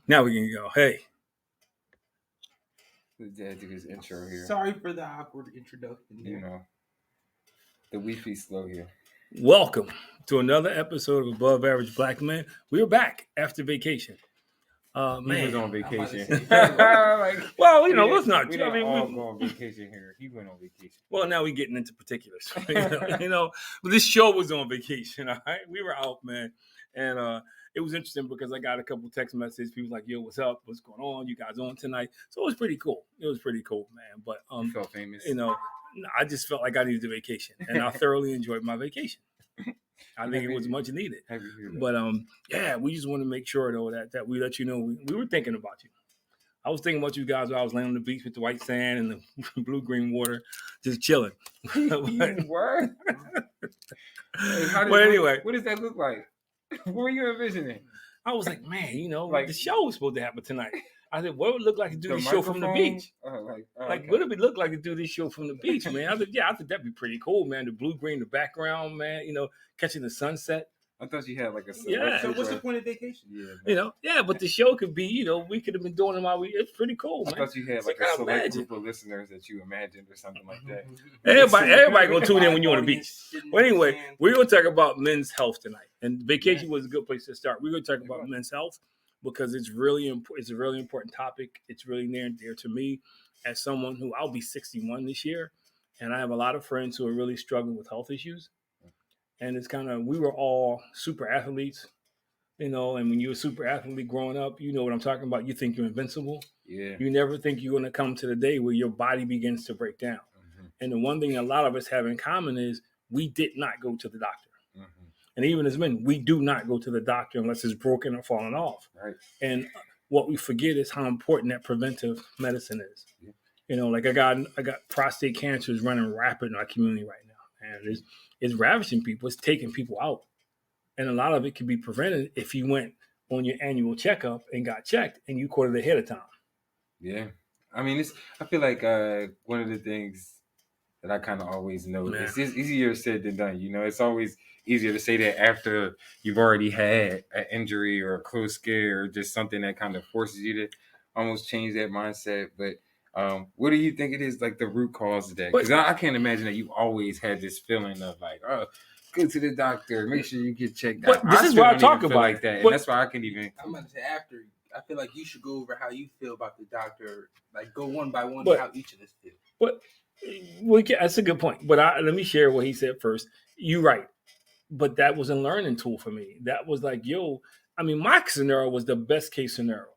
Now we can go. Hey. Dad do his intro here. Sorry for the awkward introduction. You know, the Wi-Fi slow here. Welcome to another episode of Above Average Black Men. We're back after vacation. He was on vacation. Well, you know, let's not. We didn't all go on vacation here. He went on vacation. Well, now we're getting into particulars. But this show was on vacation. All right, we were out, man, and it was interesting because I got a couple text messages. People like, "Yo, what's up? What's going on? You guys on tonight?" So it was pretty cool. It was pretty cool, man. But You felt famous. I just felt like I needed a vacation, and I thoroughly enjoyed my vacation. I think it was much needed. But yeah, we just want to make sure though that we let you know we were thinking about you. I was thinking about you guys while I was laying on the beach with the white sand and the blue-green water, just chilling. What? Anyway, what does that look like? What were you envisioning? I was like, man, the show was supposed to happen tonight. I said, what would it look like to do this show from the beach? What would it look like to do this show from the beach, man? I think that'd be pretty cool, man. The blue-green, the background, man, catching the sunset. I thought you had like a yeah. So what's the point of vacation? Yeah, but the show could be, we could have been doing it while it's pretty cool, man. I thought you had like a select group of listeners that you imagined or something like that. Everybody gonna tune in when you're on the beach. Well, anyway, we're gonna talk about men's health tonight, and vacation was a good place to start. We're gonna talk about men's health because it's really it's a really important topic. It's really near and dear to me as someone who I'll be 61 this year, and I have a lot of friends who are really struggling with health issues. And it's we were all super athletes, and when you're a super athlete growing up, you know what I'm talking about. You think you're invincible. Yeah. You never think you're going to come to the day where your body begins to break down. Mm-hmm. And the one thing a lot of us have in common is we did not go to the doctor. Mm-hmm. And even as men, we do not go to the doctor unless it's broken or falling off. Right. And what we forget is how important that preventive medicine is. Yeah. Like I got prostate cancer is running rapid in our community right now. And it's ravaging people. It's taking people out. And a lot of it can be prevented if you went on your annual checkup and got checked and you caught it ahead of time. Yeah. I mean, I feel like one of the things that I kind of always know is it's easier said than done. It's always easier to say that after you've already had an injury or a close scare or just something that kind of forces you to almost change that mindset. But what do you think it is, like the root cause of that? Because I can't imagine that you always had this feeling of like, oh, go to the doctor, make sure you get checked out. This is what I talk about like that, and that's why I can even. I'm about to say after. I feel like you should go over how you feel about the doctor, like go one by one how each of us feel. That's a good point. But let me share what he said first. You're right, but that was a learning tool for me. That was like, my scenario was the best case scenario.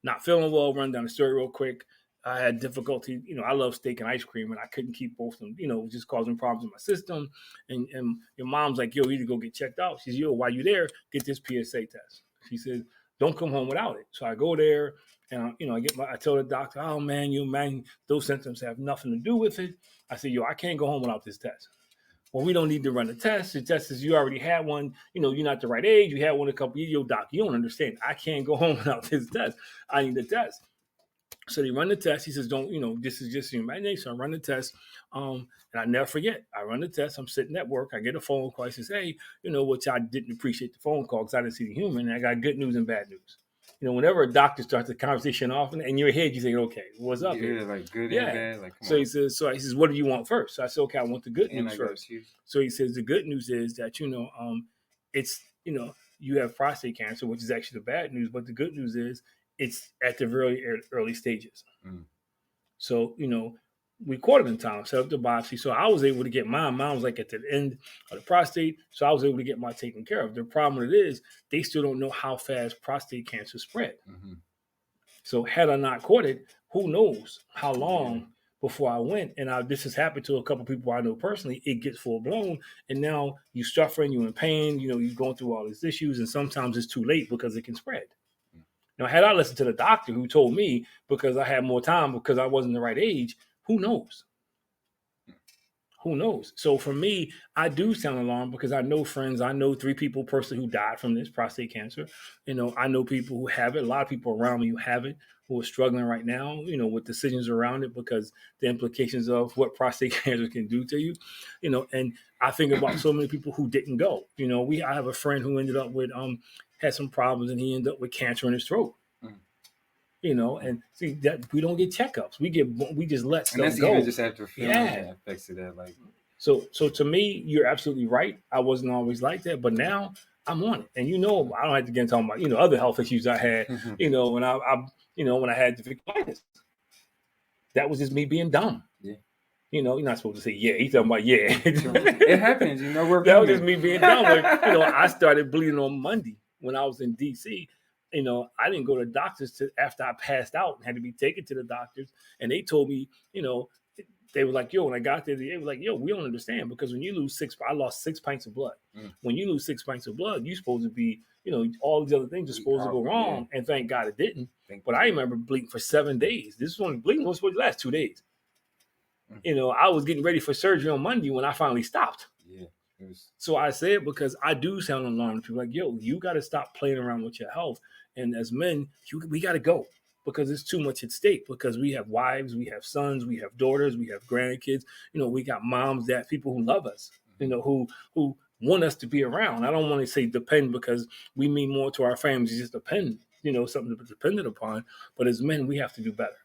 Not feeling well, run down the story real quick. I had difficulty, I love steak and ice cream, and I couldn't keep both of them, it was just causing problems in my system. And your mom's like, you need to go get checked out. She says, while you're there, get this PSA test. She said, don't come home without it. So I go there, and I tell the doctor, oh man, those symptoms have nothing to do with it. I said, I can't go home without this test. Well, we don't need to run the test. The test is you already had one. You're not the right age. You had one a couple years ago. Doc, you don't understand. I can't go home without this test. I need the test. So they run the test. He says, this is just your imagination. So I run the test. And I never forget. I run the test. I'm sitting at work. I get a phone call. He says, hey, which I didn't appreciate the phone call because I didn't see the human. And I got good news and bad news. Whenever a doctor starts the conversation off, in your head, you think, okay, what's up? Yeah, like good and bad. Like, so he says, what do you want first? So I said, okay, I want the good news first. So he says, the good news is that, it's, you have prostate cancer, which is actually the bad news. But the good news is it's at the very early stages. Mm. So, we caught it in time, set up the biopsy. So I was able to get mine. Mine was like at the end of the prostate. So I was able to get mine taken care of. The problem with it is they still don't know how fast prostate cancer spread. Mm-hmm. So had I not caught it, who knows how long before I went. And this has happened to a couple of people I know personally. It gets full blown. And now you're suffering, you're in pain, you're going through all these issues. And sometimes it's too late because it can spread. Now, had I listened to the doctor who told me because I had more time because I wasn't the right age, who knows? Who knows? So for me, I do sound alarmed because I know friends. I know 3 people personally who died from this prostate cancer. I know people who have it. A lot of people around me who have it, who are struggling right now, with decisions around it because the implications of what prostate cancer can do to you, and I think about so many people who didn't go. I have a friend who ended up with had some problems and he ended up with cancer in his throat. You know, and see that we don't get checkups. We just let stuff go. And that's even just after feeling the effects of that. Like, so to me, you're absolutely right. I wasn't always like that, but now I'm on it. And you know, I don't have to get into talking about, you know, other health issues I had. You know, when I when I had diverticulitis, that was just me being dumb. Yeah. You know, you're not supposed to say yeah. He's talking about yeah. It happens. You know, that was just me being dumb. Like, you know, I started bleeding on Monday when I was in DC. You know, I didn't go to doctors after I passed out and had to be taken to the doctors. And they told me, you know, they were like, yo, when I got there, they were like, yo, we don't understand, because when you lose I lost 6 pints of blood. When you lose 6 pints of blood, you're supposed to be, you know, all these other things are supposed to go wrong. And thank God it didn't. But I remember bleeding for 7 days. Bleeding was supposed to last 2 days. You know, I was getting ready for surgery on Monday when I finally stopped. Yeah. So I say it because I do sound alarmed. People like, yo, you got to stop playing around with your health. And as men, we got to go, because it's too much at stake, because we have wives, we have sons, we have daughters, we have grandkids. You know, we got moms, dads, people who love us, you know, who want us to be around. I don't want to say depend, because we mean more to our families. It's just depend, you know, something to be dependent upon. But as men, we have to do better,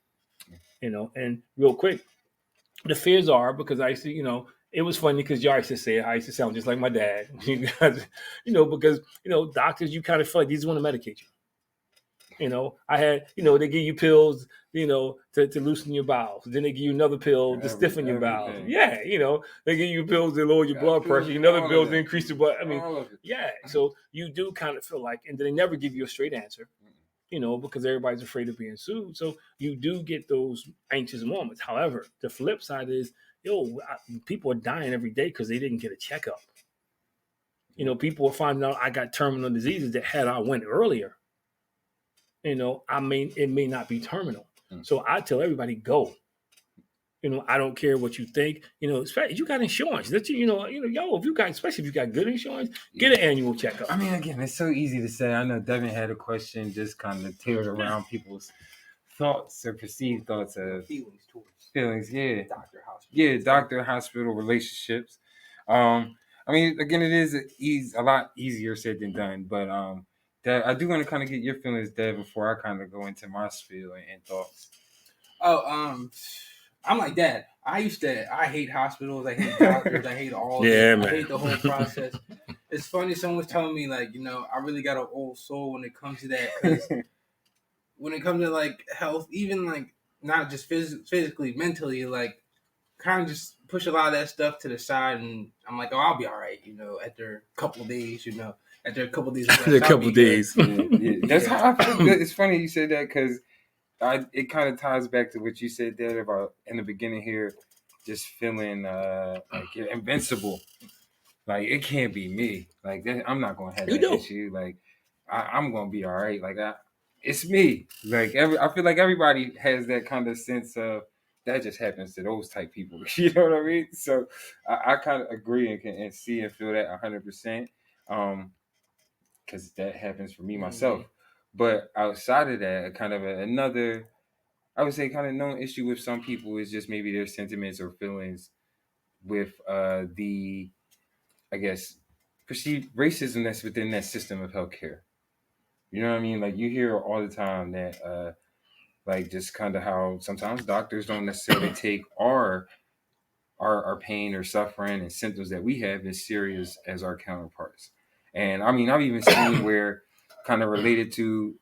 you know. And real quick, the fears are, because I see, you know, it was funny because y'all used to say it. I used to sound just like my dad, you know, because, you know, doctors, you kind of feel like they just want to medicate you. You know, I had, you know, they give you pills, you know, to loosen your bowels. Then they give you another pill to stiffen your bowels. Yeah, you know, they give you pills to lower your blood pressure, another pill to increase your blood. I mean, yeah. So you do kind of feel like, and they never give you a straight answer, you know, because everybody's afraid of being sued. So you do get those anxious moments. However, the flip side is, people are dying every day because they didn't get a checkup. You know, people are finding out I got terminal diseases that had I went earlier. You know, it may not be terminal. So I tell everybody, go. You know, I don't care what you think. You know, especially if you got insurance. Especially if you got good insurance, get an annual checkup. I mean, again, it's so easy to say. I know Devin had a question just kind of tailored around people's thoughts or perceived thoughts of feelings. Yeah, doctor hospital relationships. I mean, again, it is a lot easier said than done, but Dev, I do want to kind of get your feelings, Dev, before I kind of go into my spiel and thoughts. I'm like that. I hate hospitals. I hate doctors. I hate all of it. I hate the whole process. It's funny. Someone was telling me, like, you know, I really got an old soul when it comes to that. Because when it comes to, like, health, even, like, not just physically, mentally, like, kind of just push a lot of that stuff to the side. And I'm like, oh, I'll be all right, you know, after a couple of days, you know. After a couple of days. That's how I feel. It's funny you said that, because it kind of ties back to what you said there about in the beginning here, just feeling like you're invincible. Like, it can't be me. Like, I'm not gonna have that issue. Like, I'm gonna be all right. Like, it's me. Like, I feel like everybody has that kind of sense of that just happens to those type people. You know what I mean? So I kind of agree and see and feel that 100%. Because that happens for me myself. But outside of that, kind of another, I would say, kind of known issue with some people is just maybe their sentiments or feelings with the, I guess, perceived racism that's within that system of healthcare. You know what I mean? Like, you hear all the time that, like, just kind of how sometimes doctors don't necessarily take our pain or suffering and symptoms that we have as serious as our counterparts. And I mean, I've even seen where kind of related to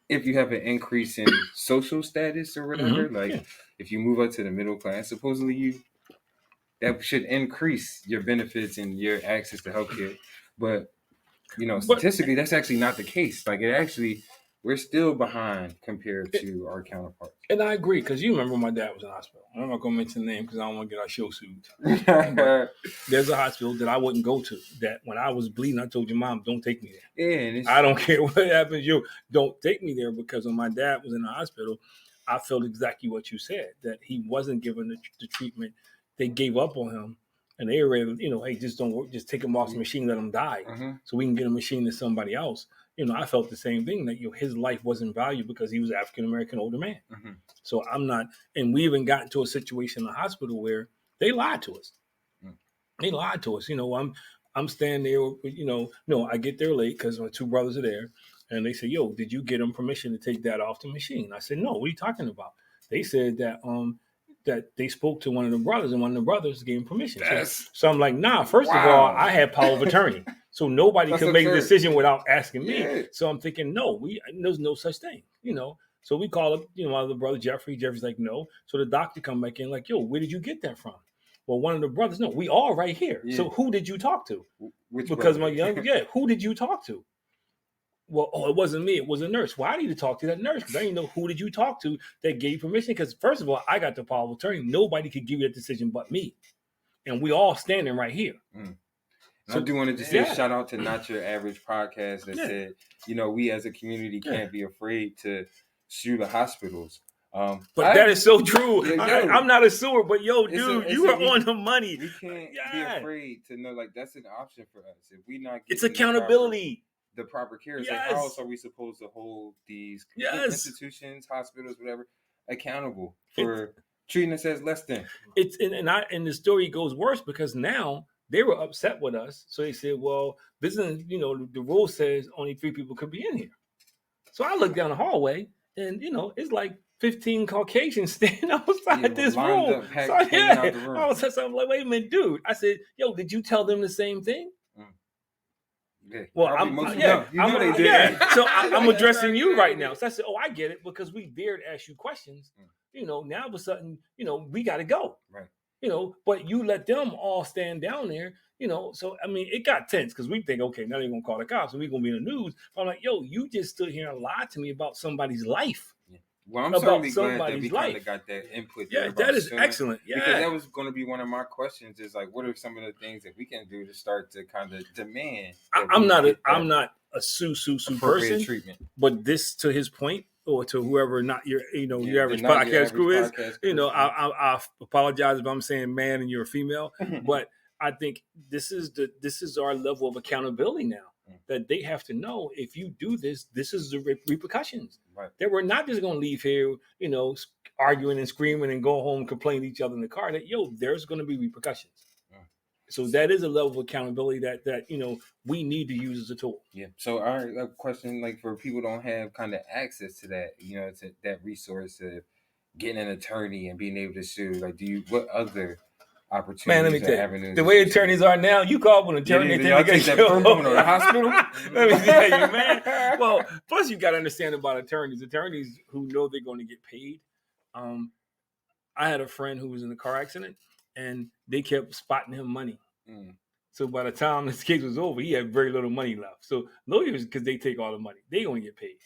if you have an increase in social status or whatever, like if you move up to the middle class, supposedly that should increase your benefits and your access to healthcare. But, you know, statistically, that's actually not the case. Like, we're still behind compared to our counterparts. And I agree, because you remember my dad was in the hospital. I'm not going to mention the name because I don't want to get our show sued. There's a hospital that I wouldn't go to, that when I was bleeding, I told your mom, don't take me there. Yeah, I don't care what happens. You don't take me there, because when my dad was in the hospital, I felt exactly what you said, that he wasn't given the treatment. They gave up on him. And they were able, you know, hey, just don't work, just take him off the machine, let him die, so we can get a machine to somebody else. You know, I felt the same thing, that, you know, his life wasn't valued because he was an African-American older man. So I'm not, and we even got into a situation in the hospital where they lied to us. They lied to us. You know, I'm standing there, no, I get there late because my two brothers are there. And they say, yo, did you get them permission to take that off the machine? I said, no, what are you talking about? They said that that they spoke to one of the brothers and one of the brothers gave him permission. So I'm like, nah, first of all, I had power of attorney. So nobody could make a decision without asking me. Yeah. So I'm thinking, no, there's no such thing, So we call up, my other brother, Jeffrey. Jeffrey's like, no. So the doctor come back in like, yo, where did you get that from? Well, one of the brothers, no, we all right here. Yeah. So who did you talk to? Because my who did you talk to? Well, it wasn't me. It was a nurse. Well, I need to talk to that nurse because I didn't know who did you talk to that gave permission. Because first of all, I got the power of attorney. Nobody could give you that decision but me. And we all standing right here. So I do want to just say a shout out to Not Your Average Podcast that said, we as a community can't be afraid to sue the hospitals. But that is so true. I'm not a sewer, but dude, you are on the money. We can't be afraid to know, like, that's an option for us. If we not, it's accountability. The proper care. It's like, how else are we supposed to hold these institutions, hospitals, whatever, accountable for treating us as less than? And the story goes worse because now they were upset with us. So they said, well, this is, the rule says only 3 people could be in here. So I look down the hallway and, it's like 15 Caucasians standing outside this room. So I was like, wait a minute, dude. I said, yo, did you tell them the same thing? Yeah. Well, they did. So I'm addressing you right now. So I said, I get it because we dared ask you questions. Now all of a sudden, we got to go. Right. But you let them all stand down there, So, I mean, it got tense because we think, okay, now they're going to call the cops and we're going to be in the news. But I'm like, yo, you just stood here and lied to me about somebody's life. Yeah. Well, I'm certainly glad that we kind of got that input. Yeah, that is excellent. Yeah. Because that was going to be one of my questions is like, what are some of the things that we can do to start to kind of demand? I'm not a sue person, treatment. But this, to his point, or to whoever, not your, your average podcast crew is, I apologize if I'm saying man and you're a female, but I think this is our level of accountability now. That they have to know if you do this, this is the repercussions. Right. That we're not just going to leave here, arguing and screaming and go home and complain to each other in the car. That there's going to be repercussions. So that is a level of accountability that we need to use as a tool. Yeah. So our question, like for people who don't have kind of access to that, to that resource of getting an attorney and being able to sue. Like, what other opportunities? Man, let me tell you, the way attorneys are now, you call an attorney, they take that program to the hospital. Let me tell you, man. Well, plus you got to understand about attorneys who know they're going to get paid. I had a friend who was in a car accident, and they kept spotting him money. So by the time this case was over, he had very little money left. So lawyers, because they take all the money, they going to get paid.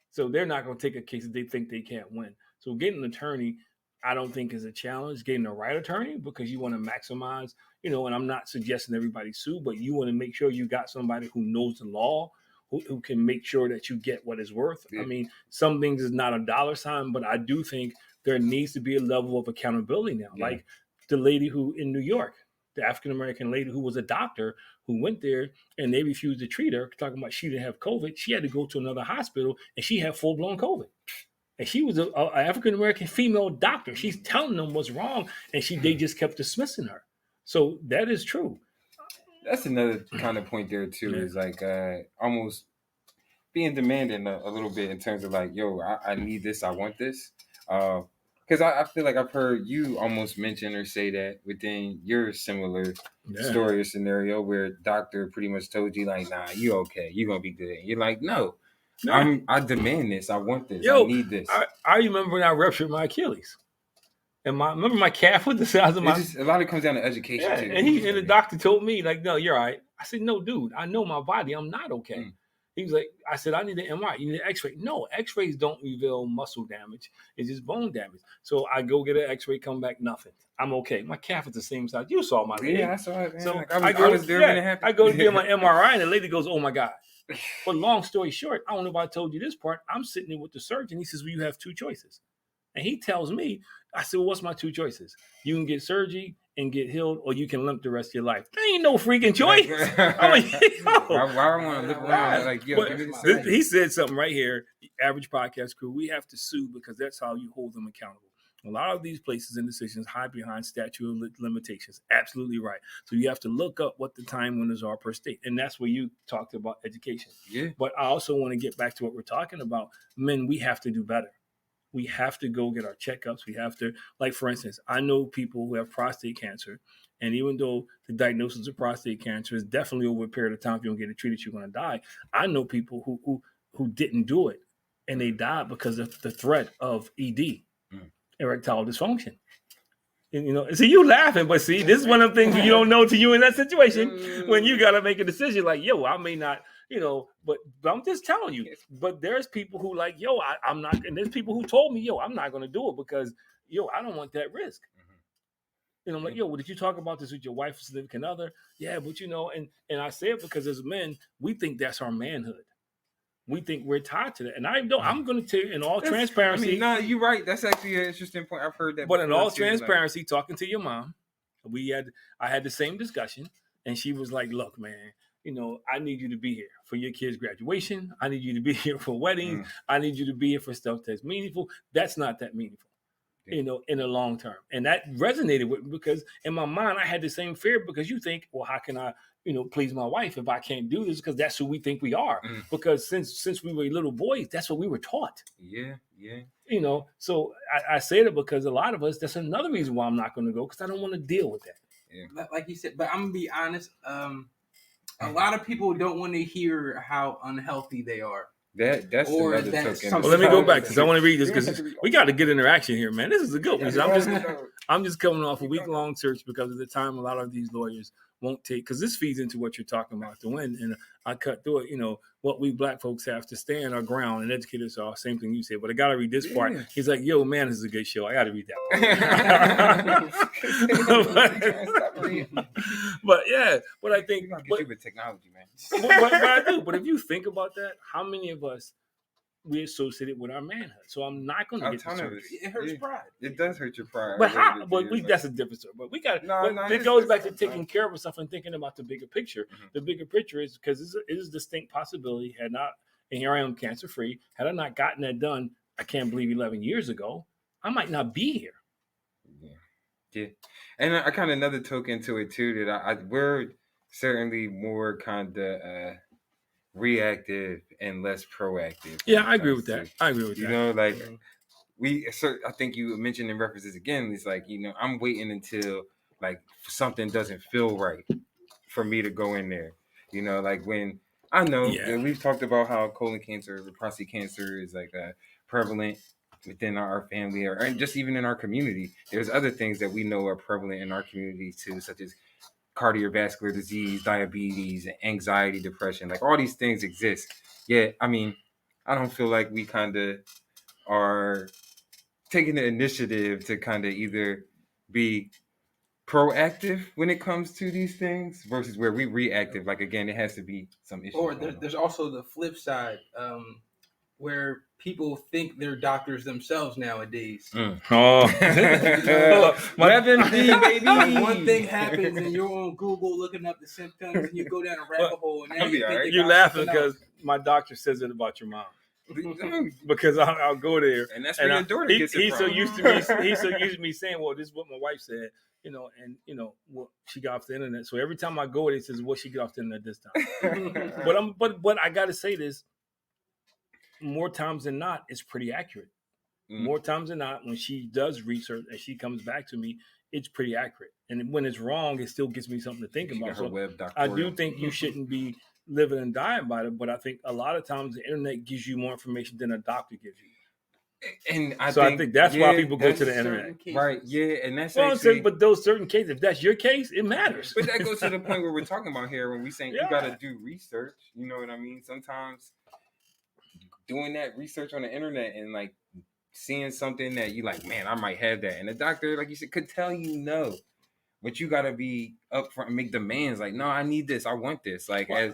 So they're not going to take a case that they think they can't win. So getting an attorney, I don't think is a challenge. Getting the right attorney, because you want to maximize, and I'm not suggesting everybody sue, but you want to make sure you got somebody who knows the law, who can make sure that you get what it's worth. Yeah. I mean, some things is not a dollar sign, but I do think there needs to be a level of accountability now. Yeah. Like the lady who in New York, the African-American lady who was a doctor who went there and they refused to treat her, talking about she didn't have COVID. She had to go to another hospital and she had full-blown COVID. And she was an African-American female doctor. She's telling them what's wrong, and they just kept dismissing her. So that is true. That's another kind of point there, too, is like almost being demanding a little bit in terms of like, yo, I need this, I want this. Because I feel like I've heard you almost mention or say that within your similar story or scenario where doctor pretty much told you like, nah, you okay, you're going to be good. And you're like, no. I demand this. I want this. I need this. I remember when I ruptured my Achilles. And remember my calf was the size of my... a lot of it comes down to education, too. And the doctor told me, like, no, you're all right. I said, no, dude, I know my body. I'm not okay. He was like, I said, I need an MRI. You need an x-ray. No, x-rays don't reveal muscle damage. It's just bone damage. So I go get an x-ray, come back, nothing. I'm okay. My calf is the same size. You saw my leg. Yeah, I saw it, man. So I was there when it happened. I go to get my MRI, and the lady goes, oh, my God. But long story short, I don't know if I told you this part. I'm sitting there with the surgeon. He says, well, you have 2 choices. And he tells me, I said, well, what's my 2 choices? You can get surgery and get healed, or you can limp the rest of your life. There ain't no freaking choice. I mean, why I want to live around like, yo, he said something right here, the average podcast crew, we have to sue because that's how you hold them accountable. A lot of these places and decisions hide behind statute of limitations. Absolutely right. So you have to look up what the time winners are per state. And that's where you talked about education. Yeah. But I also want to get back to what we're talking about. Men, we have to do better. We have to go get our checkups. We have to, like, for instance, I know people who have prostate cancer. And even though the diagnosis of prostate cancer is definitely over a period of time, if you don't get it treated, you're going to die. I know people who didn't do it, and they died because of the threat of ED, erectile dysfunction. And, see, you laughing, but see, this is one of the things you don't know till you in that situation when you got to make a decision like, yo, I may not, but I'm just telling you. But there's people who like, yo, I'm not, and there's people who told me, yo, I'm not going to do it because, I don't want that risk. I'm like, yo, well, did you talk about this with your wife or significant other? Yeah, but and I say it because as men, we think that's our manhood. We think we're tied to that. And I'm going to tell you in all transparency. No, you're right. That's actually an interesting point. I've heard that. But in all transparency, talking to your mom, I had the same discussion. And she was like, look, man, I need you to be here for your kid's graduation. I need you to be here for weddings. I need you to be here for stuff that's meaningful. That's not that meaningful, in the long term. And that resonated with me because in my mind, I had the same fear because you think, well, how can I, please my wife if I can't do this? Because that's who we think we are. Because since we were little boys, that's what we were taught. Yeah. So I say that because a lot of us, that's another reason why I'm not going to go because I don't want to deal with that. Yeah. Like you said, but I'm going to be honest. A lot of people don't want to hear how unhealthy they are. That's another token. Well, let me go back because I want to read this because we got to get interaction here, man. This is a good one. I'm just coming off a week-long search because of the time a lot of these lawyers won't take, because this feeds into what you're talking about, the win. And I cut through it, what we black folks have to stand our ground and educate us all, same thing you said. But I got to read this part. He's like, yo, man, this is a good show. I got to read that part. but I think. With technology, man. but I do. But if you think about that, how many of us we associate it with our manhood? So I'm not going to get to it. Hurts pride. It does hurt your pride. But how? But that's a different story. But we got. It goes back to taking care of ourselves and thinking about the bigger picture. Mm-hmm. The bigger picture is because it is a distinct possibility. And here I am, cancer free. Had I not gotten that done, I can't believe 11 years ago, I might not be here. Yeah. And I kind of another token to it too that we're certainly more kind of reactive and less proactive. Yeah, I agree with that. I think you mentioned in references again, it's like, I'm waiting until like something doesn't feel right for me to go in there. Like when I know we've talked about how colon cancer or prostate cancer is like prevalent within our family or just even in our community. There's other things that we know are prevalent in our community too, such as cardiovascular disease, diabetes, anxiety, depression, like all these things exist. Yeah, I mean, I don't feel like we kind of are taking the initiative to kind of either be proactive when it comes to these things versus where we reactive. Like, again, it has to be some issue. Or there's also the flip side, where people think they're doctors themselves nowadays. WebMD, baby. One thing happens and you're on Google looking up the symptoms and you go down a rabbit hole. And you're laughing because my doctor says it about your mom. Because I'll go there, and that's where your daughter gets it from. He's so used to me saying, "Well, this is what my wife said," well, she got off the internet. So every time I go there, he says, "Well, she got off the internet this time." but I got to say this. More times than not, it's pretty accurate. More times than not, when she does research and she comes back to me, it's pretty accurate. And when it's wrong, it still gives me something to think about. So I do think you shouldn't be living and dying by it, but I think a lot of times the internet gives you more information than a doctor gives you. And I think that's why people go to the internet. Right, yeah, and that's but those certain cases, if that's your case, it matters. But that goes to the point where we're talking about here when we saying you got to do research, you know what I mean? Sometimes doing that research on the internet and like seeing something that you like, man, I might have that. And the doctor, like you said, could tell you no. But you got to be upfront and make demands like, no, I need this. I want this. Like, I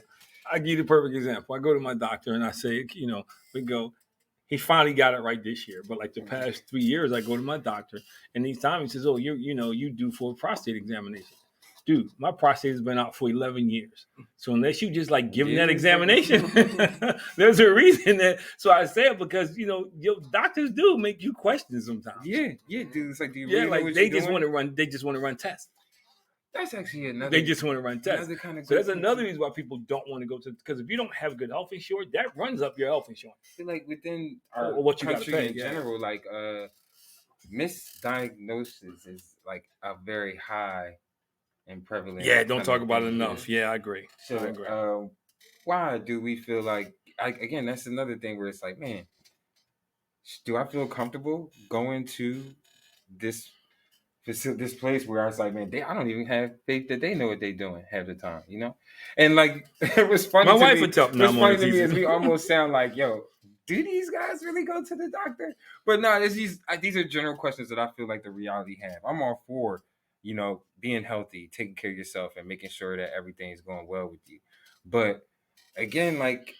give you the perfect example. I go to my doctor and I say, he finally got it right this year. But like the past 3 years, I go to my doctor and each time he says, oh, you do for a prostate examination. dude, my prostate has been out for 11 years. So unless you just like giving that examination, there's a reason that. So I say it because, you know, your doctors do make you question sometimes. Yeah, dude. It's like, do you yeah, really like know what they you're just doing? want to run. They just want to run tests. That's actually another. They just want to run tests. Kind of so that's another reason why people don't want to go to, because if you don't have good health insurance, that runs up your health insurance. I feel like within our what you country pay, in general, like misdiagnosis is like a very high and prevalent. Yeah, don't talk about it enough. Yeah, I agree. So I agree. Why do we feel like, again, that's another thing where it's like, man, do I feel comfortable going to this place where I was like, man, I don't even have faith that they know what they're doing half the time, you know? And like, it was funny. My wife would tell me. What's funny to me is we almost sound like, yo, do these guys really go to the doctor? But no, these are general questions that I feel like the reality have. I'm all for, you know, being healthy, taking care of yourself, and making sure that everything is going well with you. But again, like,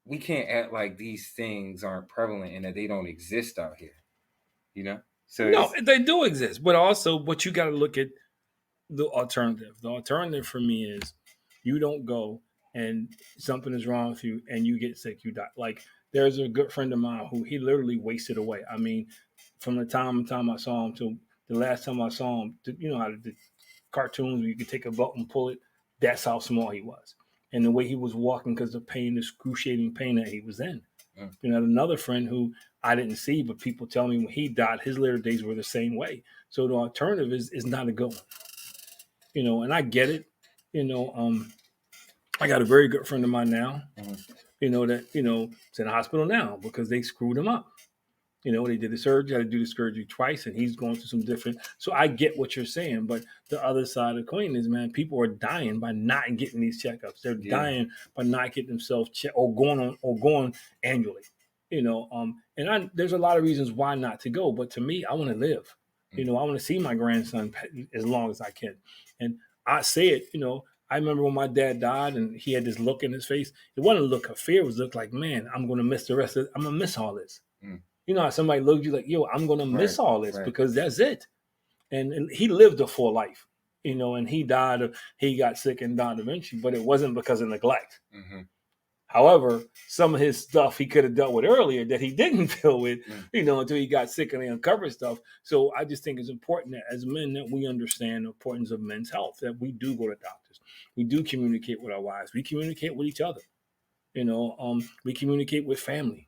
we can't act like these things aren't prevalent and that they don't exist out here, you know? So no, they do exist, but also, but you got to look at the alternative. The alternative for me is you don't go and something is wrong with you and you get sick, you die. Like, there's a good friend of mine who he literally wasted away. I mean, from the time I saw him to the last time I saw him, you know how the cartoons where you could take a belt and pull it, that's how small he was. And the way he was walking because of pain, the excruciating pain that he was in. You know, another friend who I didn't see, but people tell me when he died, his later days were the same way. So the alternative is not a good one. You know, and I get it. You know, I got a very good friend of mine now, you know, that, you know, is in the hospital now because they screwed him up. You know, they did the surgery, had to do the surgery twice, and he's going through some different. So I get what you're saying, but the other side of the coin is, man, people are dying by not getting these checkups. They're dying by not getting themselves checked or going annually. You know, and there's a lot of reasons why not to go, but to me, I want to live. You know, I want to see my grandson as long as I can, and I say it. You know, I remember when my dad died, and he had this look in his face. It wasn't a look of fear; it was a look like, man, I'm going to miss the rest of it. I'm going to miss all this. You know how somebody looked at you like, yo, I'm going to miss all this because that's it. And he lived a full life, you know, and he got sick and died eventually, but it wasn't because of neglect. However, some of his stuff he could have dealt with earlier that he didn't deal with, you know, until he got sick and they uncovered stuff. So I just think it's important that as men that we understand the importance of men's health, that we do go to doctors. We do communicate with our wives. We communicate with each other. You know, we communicate with family.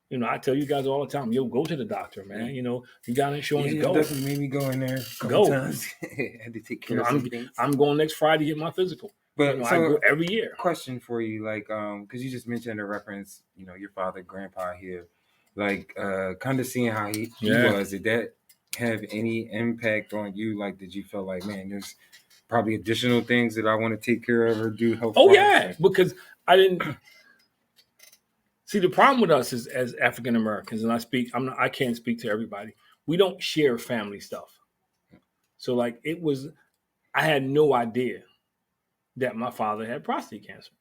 You know, I tell you guys all the time, yo, go to the doctor, man. You know, you got insurance, go. Definitely made me go in there a couple times. Had to take care of some things. I'm going next Friday to get my physical. But you know, so I go every year. Question for you, like, because you just mentioned a reference, you know, your father, grandpa here, like, kind of seeing how he was. Did that have any impact on you? Like, did you feel like, man, there's probably additional things that I want to take care of or do health? Oh yeah, because I didn't. See, the problem with us is as African Americans, and I can't speak to everybody. We don't share family stuff. So like I had no idea that my father had prostate cancer,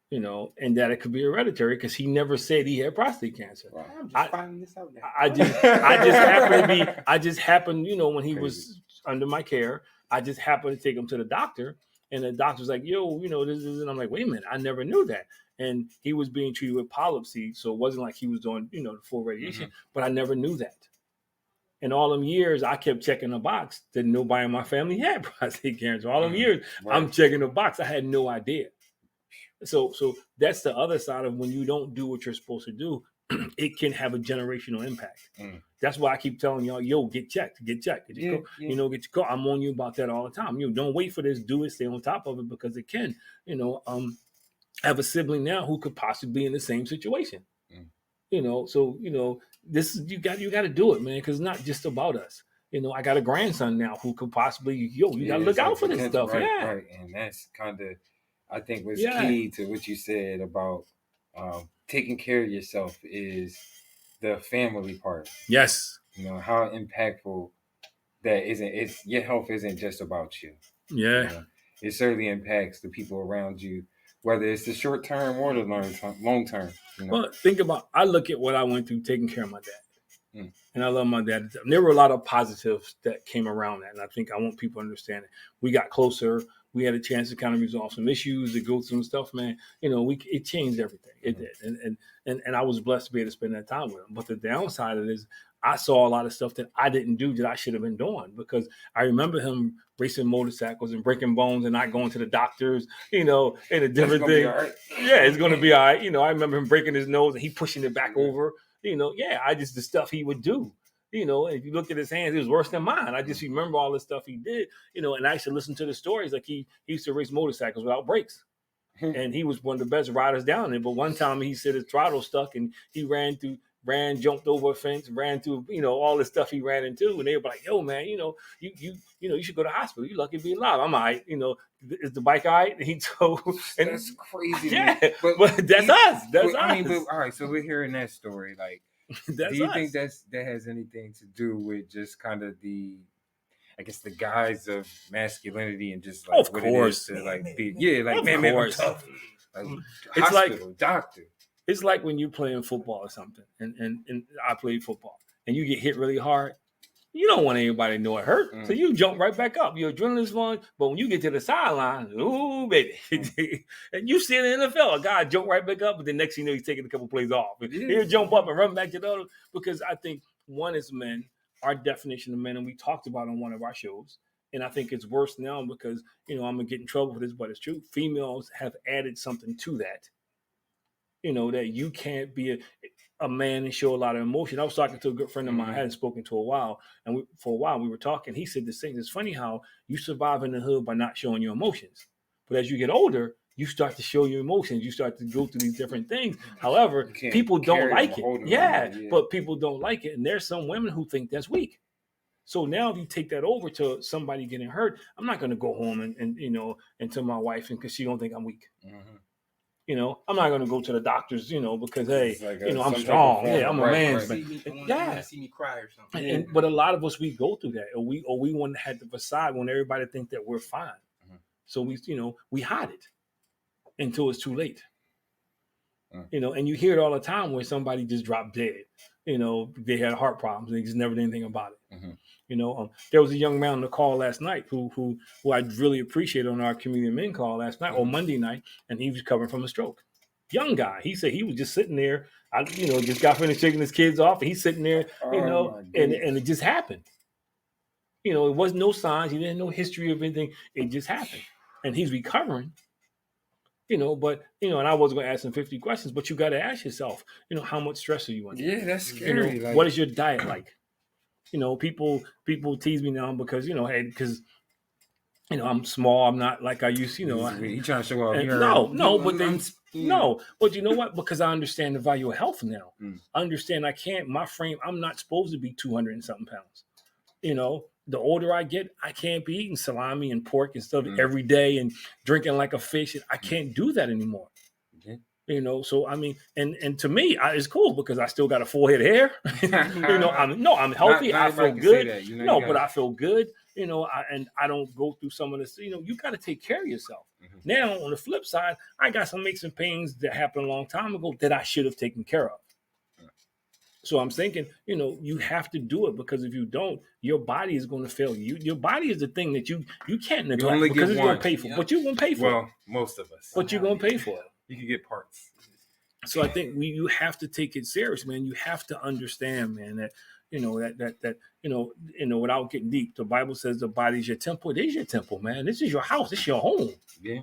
you know, and that it could be hereditary because he never said he had prostate cancer. Well, I'm just finding this out now. I just happened, you know, when he was under my care, I just happened to take him to the doctor, and the doctor's like, yo, you know, this is, and I'm like, wait a minute, I never knew that. And he was being treated with polyp seeds, so it wasn't like he was doing, you know, the full radiation, but I never knew that. And all them years, I kept checking the box that nobody in my family had prostate cancer. All them years, I'm checking the box. I had no idea. So that's the other side of when you don't do what you're supposed to do, it can have a generational impact. That's why I keep telling y'all, yo, get checked. You know, get your call. I'm on you about that all the time. You know, don't wait for this. Do it. Stay on top of it because it can, you know, I have a sibling now who could possibly be in the same situation. You know, so, you know, this is, you got to do it, man, because it's not just about us. You know, I got a grandson now who could possibly, you got to look out for this stuff. Right. And that's kind of, I think, was key to what you said about taking care of yourself is the family part. Yes. You know, how impactful that isn't, your health isn't just about you. Yeah. You know? It certainly impacts the people around you, whether it's the short term or the long term. You know? Well, think about, I look at what I went through taking care of my dad. And I love my dad. And there were a lot of positives that came around that. And I think I want people to understand it. We got closer. We had a chance to kind of resolve some issues, to go through some stuff, man. It changed everything. It did. And I was blessed to be able to spend that time with him. But the downside of it is I saw a lot of stuff that I didn't do that I should have been doing, because I remember him racing motorcycles and breaking bones and not going to the doctors, and a different thing. Right. Yeah, it's going to be all right. I remember him breaking his nose and he pushing it back over. The stuff he would do. And if you look at his hands, it was worse than mine. I just remember all the stuff he did, and I used to listen to the stories. Like he used to race motorcycles without brakes. And he was one of the best riders down there. But one time he said his throttle stuck and he jumped over a fence, ran through, all the stuff he ran into. And they were like, yo, man, you should go to the hospital. You lucky to be alive. I'm all right. Is the bike all right? And he told. And that's crazy. Yeah, but that's us. That's us. I mean, all right. So we're hearing that story. Like, do you think that has anything to do with just kind of the guise of masculinity and just like of course, it is to like be man, I'm tough. Like, it's hospital, like doctor. It's like when you're playing football or something, and I played football, and you get hit really hard. You don't want anybody to know it hurt, so you jump right back up. Your adrenaline's flowing, but when you get to the sideline, ooh, baby. And you see in the NFL, a guy jump right back up, but the next thing you know, he's taking a couple plays off. He'll jump up and run back to the other, because I think one is men, our definition of men, and we talked about on one of our shows, and I think it's worse now because, I'm going to get in trouble for this, but it's true. Females have added something to that, that you can't be a man and show a lot of emotion. I was talking to a good friend of mine I hadn't spoken to a while, and for a while we were talking. He said the same. It's funny how you survive in the hood by not showing your emotions, but as you get older, you start to show your emotions. You start to go through these different things. However, people don't like it. But people don't like it, and there's some women who think that's weak. So now if you take that over to somebody getting hurt, I'm not going to go home and to my wife because she don't think I'm weak. Mm-hmm. I'm not going to go to the doctors, because, hey, I'm strong. Yeah, I'm a man. See me cry or something. But a lot of us, we go through that, or we want to have the facade when everybody think that we're fine. Mm-hmm. So we hide it until it's too late. Mm-hmm. And you hear it all the time where somebody just dropped dead. They had heart problems and they just never did anything about it. Mm-hmm. There was a young man on the call last night who I really appreciated on our community men call last night or Monday night, and he was recovering from a stroke. Young guy. He said he was just sitting there. Just got finished taking his kids off, and he's sitting there, and it just happened. It wasn't no signs. He didn't know history of anything. It just happened, and he's recovering. But and I wasn't going to ask him 50 questions, but you got to ask yourself, how much stress are you under? Yeah, that's scary. What is your diet like? People tease me now because because I'm small. I'm not like I used. You trying to show off? No, but you know what? Because I understand the value of health now. I understand I'm not supposed to be 200 and something pounds. The older I get, I can't be eating salami and pork and stuff every day and drinking like a fish. I can't do that anymore. So I mean, and to me, it's cool because I still got a full head of hair. I'm healthy. I feel good. But I feel good. And I don't go through some of this. You got to take care of yourself. Mm-hmm. Now, on the flip side, I got some aches and pains that happened a long time ago that I should have taken care of. So I'm thinking, you have to do it because if you don't, your body is going to fail you. Your body is the thing that you can't neglect because it's going to pay for. But you're going to pay for it. Well, most of us. But you're going to pay for it. You can get parts. So I think you have to take it serious, man. You have to understand, man, that without getting deep, the Bible says the body is your temple. It is your temple, man. This is your house. It's your home. Yeah.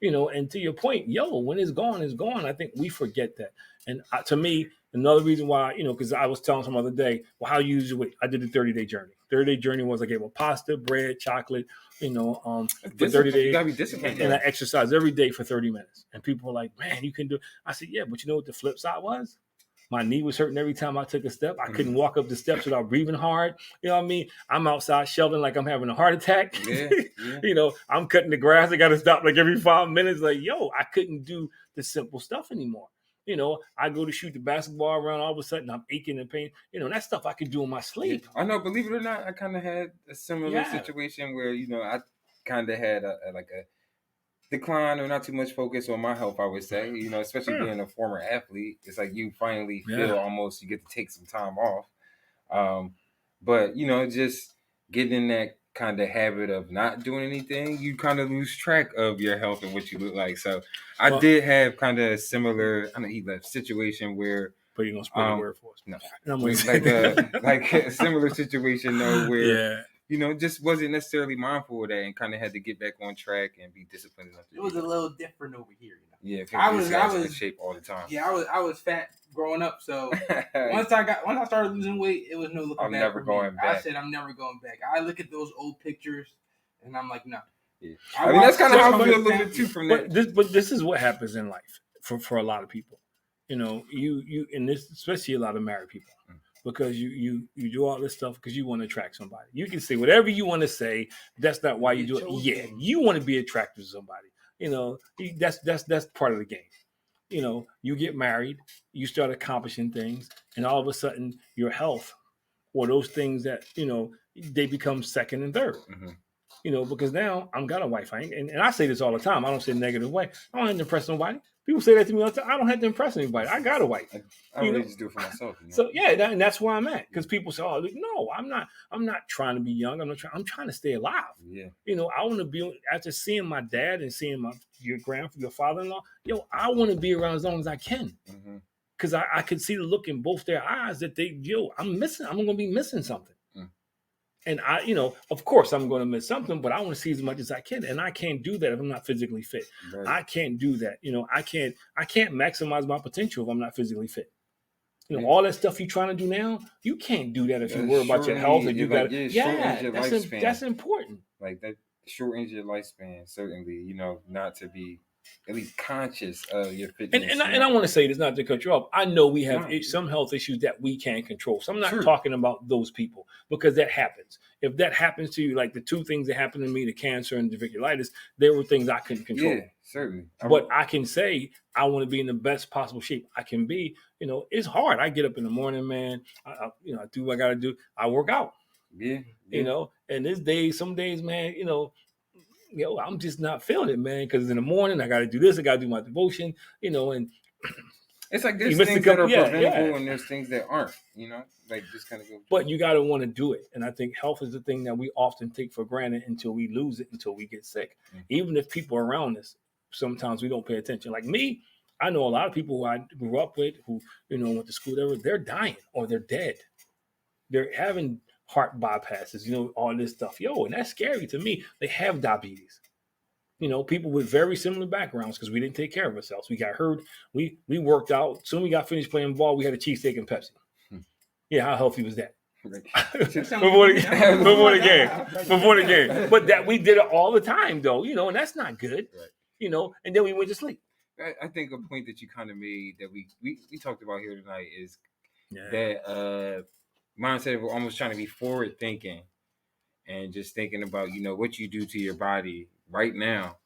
And to your point, when it's gone, it's gone. I think we forget that. And to me, another reason why, because I was telling some other day, well, how you use your weight? I did the 30-day journey. 30-day journey was I gave up pasta, bread, chocolate, for 30 days. You gotta be disciplined. And I exercise every day for 30 minutes. And people were like, man, you can do it. I said, yeah, but you know what the flip side was? My knee was hurting every time I took a step. I couldn't walk up the steps without breathing hard. You know what I mean? I'm outside shoveling like I'm having a heart attack. Yeah. I'm cutting the grass. I got to stop like every 5 minutes. Like, I couldn't do the simple stuff anymore. I go to shoot the basketball around. All of a sudden, I'm aching and pain. That stuff I could do in my sleep. I know. Believe it or not, I kind of had a similar situation where I kind of had a decline or not too much focus on my health. I would say, especially being a former athlete, it's like you finally feel almost you get to take some time off. But just getting in that kind of habit of not doing anything, you kind of lose track of your health and what you look like. So I did have kind of a similar, I know he left situation where. But you're gonna spread the word for us. No, like a similar situation though, where just wasn't necessarily mindful of that, and kind of had to get back on track and be disciplined enough. It was a little different over here. Yeah, I was in shape all the time. Yeah, I was fat growing up, so once I started losing weight, it was no looking back. I'm never going back. I said I'm never going back. I look at those old pictures, and I'm like, no. Yeah. I mean, that's kind of how I feel a little bit too from that. But this is what happens in life for a lot of people. You and this, especially a lot of married people, because you do all this stuff because you want to attract somebody. You can say whatever you want to say. That's not why you do it. Yeah, you want to be attracted to somebody. That's part of the game. You get married, you start accomplishing things, and all of a sudden your health or those things that they become second and third. Because now I'm got a wife. And I say this all the time. I don't say negative way. I don't have to impress nobody. People say that to me all the time. I don't have to impress anybody. I got a wife. I really just do it for myself. So yeah, and that's where I'm at. Because people say, "Oh, no, I'm not trying to be young. I'm trying to stay alive." Yeah. I want to be after seeing my dad and seeing your father-in-law. I want to be around as long as I can. Because I could see the look in both their eyes that I'm missing. I'm going to be missing something. And of course I'm going to miss something, but I want to see as much as I can. And I can't do that if I'm not physically fit. Right. I can't do that. I can't maximize my potential if I'm not physically fit. All that stuff you're trying to do now, you can't do that if you worry about your health and you got that's important. Like that shortens your lifespan, certainly, not to be at least conscious of your fitness. And I want to say this, not to cut you off. I know we have some health issues that we can't control. So I'm not talking about those people because that happens. If that happens to you, like the two things that happened to me, the cancer and the diverticulitis, there were things I couldn't control. Yeah, certainly. But I can say I want to be in the best possible shape I can be. It's hard. I get up in the morning, man. I do what I got to do. I work out. Yeah. And some days, man, I'm just not feeling it, man, because in the morning I got to do this, I got to do my devotion, and it's like there's things that are preventable and there's things that aren't, like just kind of go. But you got to want to do it, and I think health is the thing that we often take for granted until we lose it, until we get sick. Even if people around us, sometimes we don't pay attention. Like me, I know a lot of people who I grew up with, who went to school, they're dying or they're dead. They're having heart bypasses, all this stuff. And that's scary to me. They have diabetes. People with very similar backgrounds because we didn't take care of ourselves. We got hurt. We worked out. Soon we got finished playing ball, we had a cheesesteak and Pepsi. Yeah, how healthy was that? Before the game. But that we did it all the time, though, and that's not good. Right. And then we went to sleep. I think a point that you kind of made that we talked about here tonight is that mindset of almost trying to be forward thinking and just thinking about, what you do to your body right now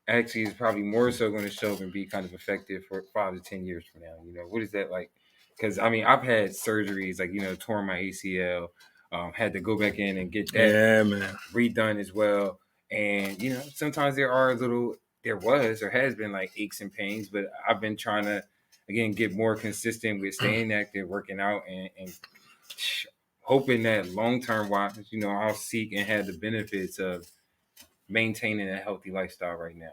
actually is probably more so going to show up and be kind of effective for 5 to 10 years from now. What is that like? Because, I've had surgeries, like, torn my ACL, had to go back in and get that redone as well. And, sometimes there has been like aches and pains, but I've been trying to, again, get more consistent with staying active, working out, and hoping that long-term wise, I'll seek and have the benefits of maintaining a healthy lifestyle right now.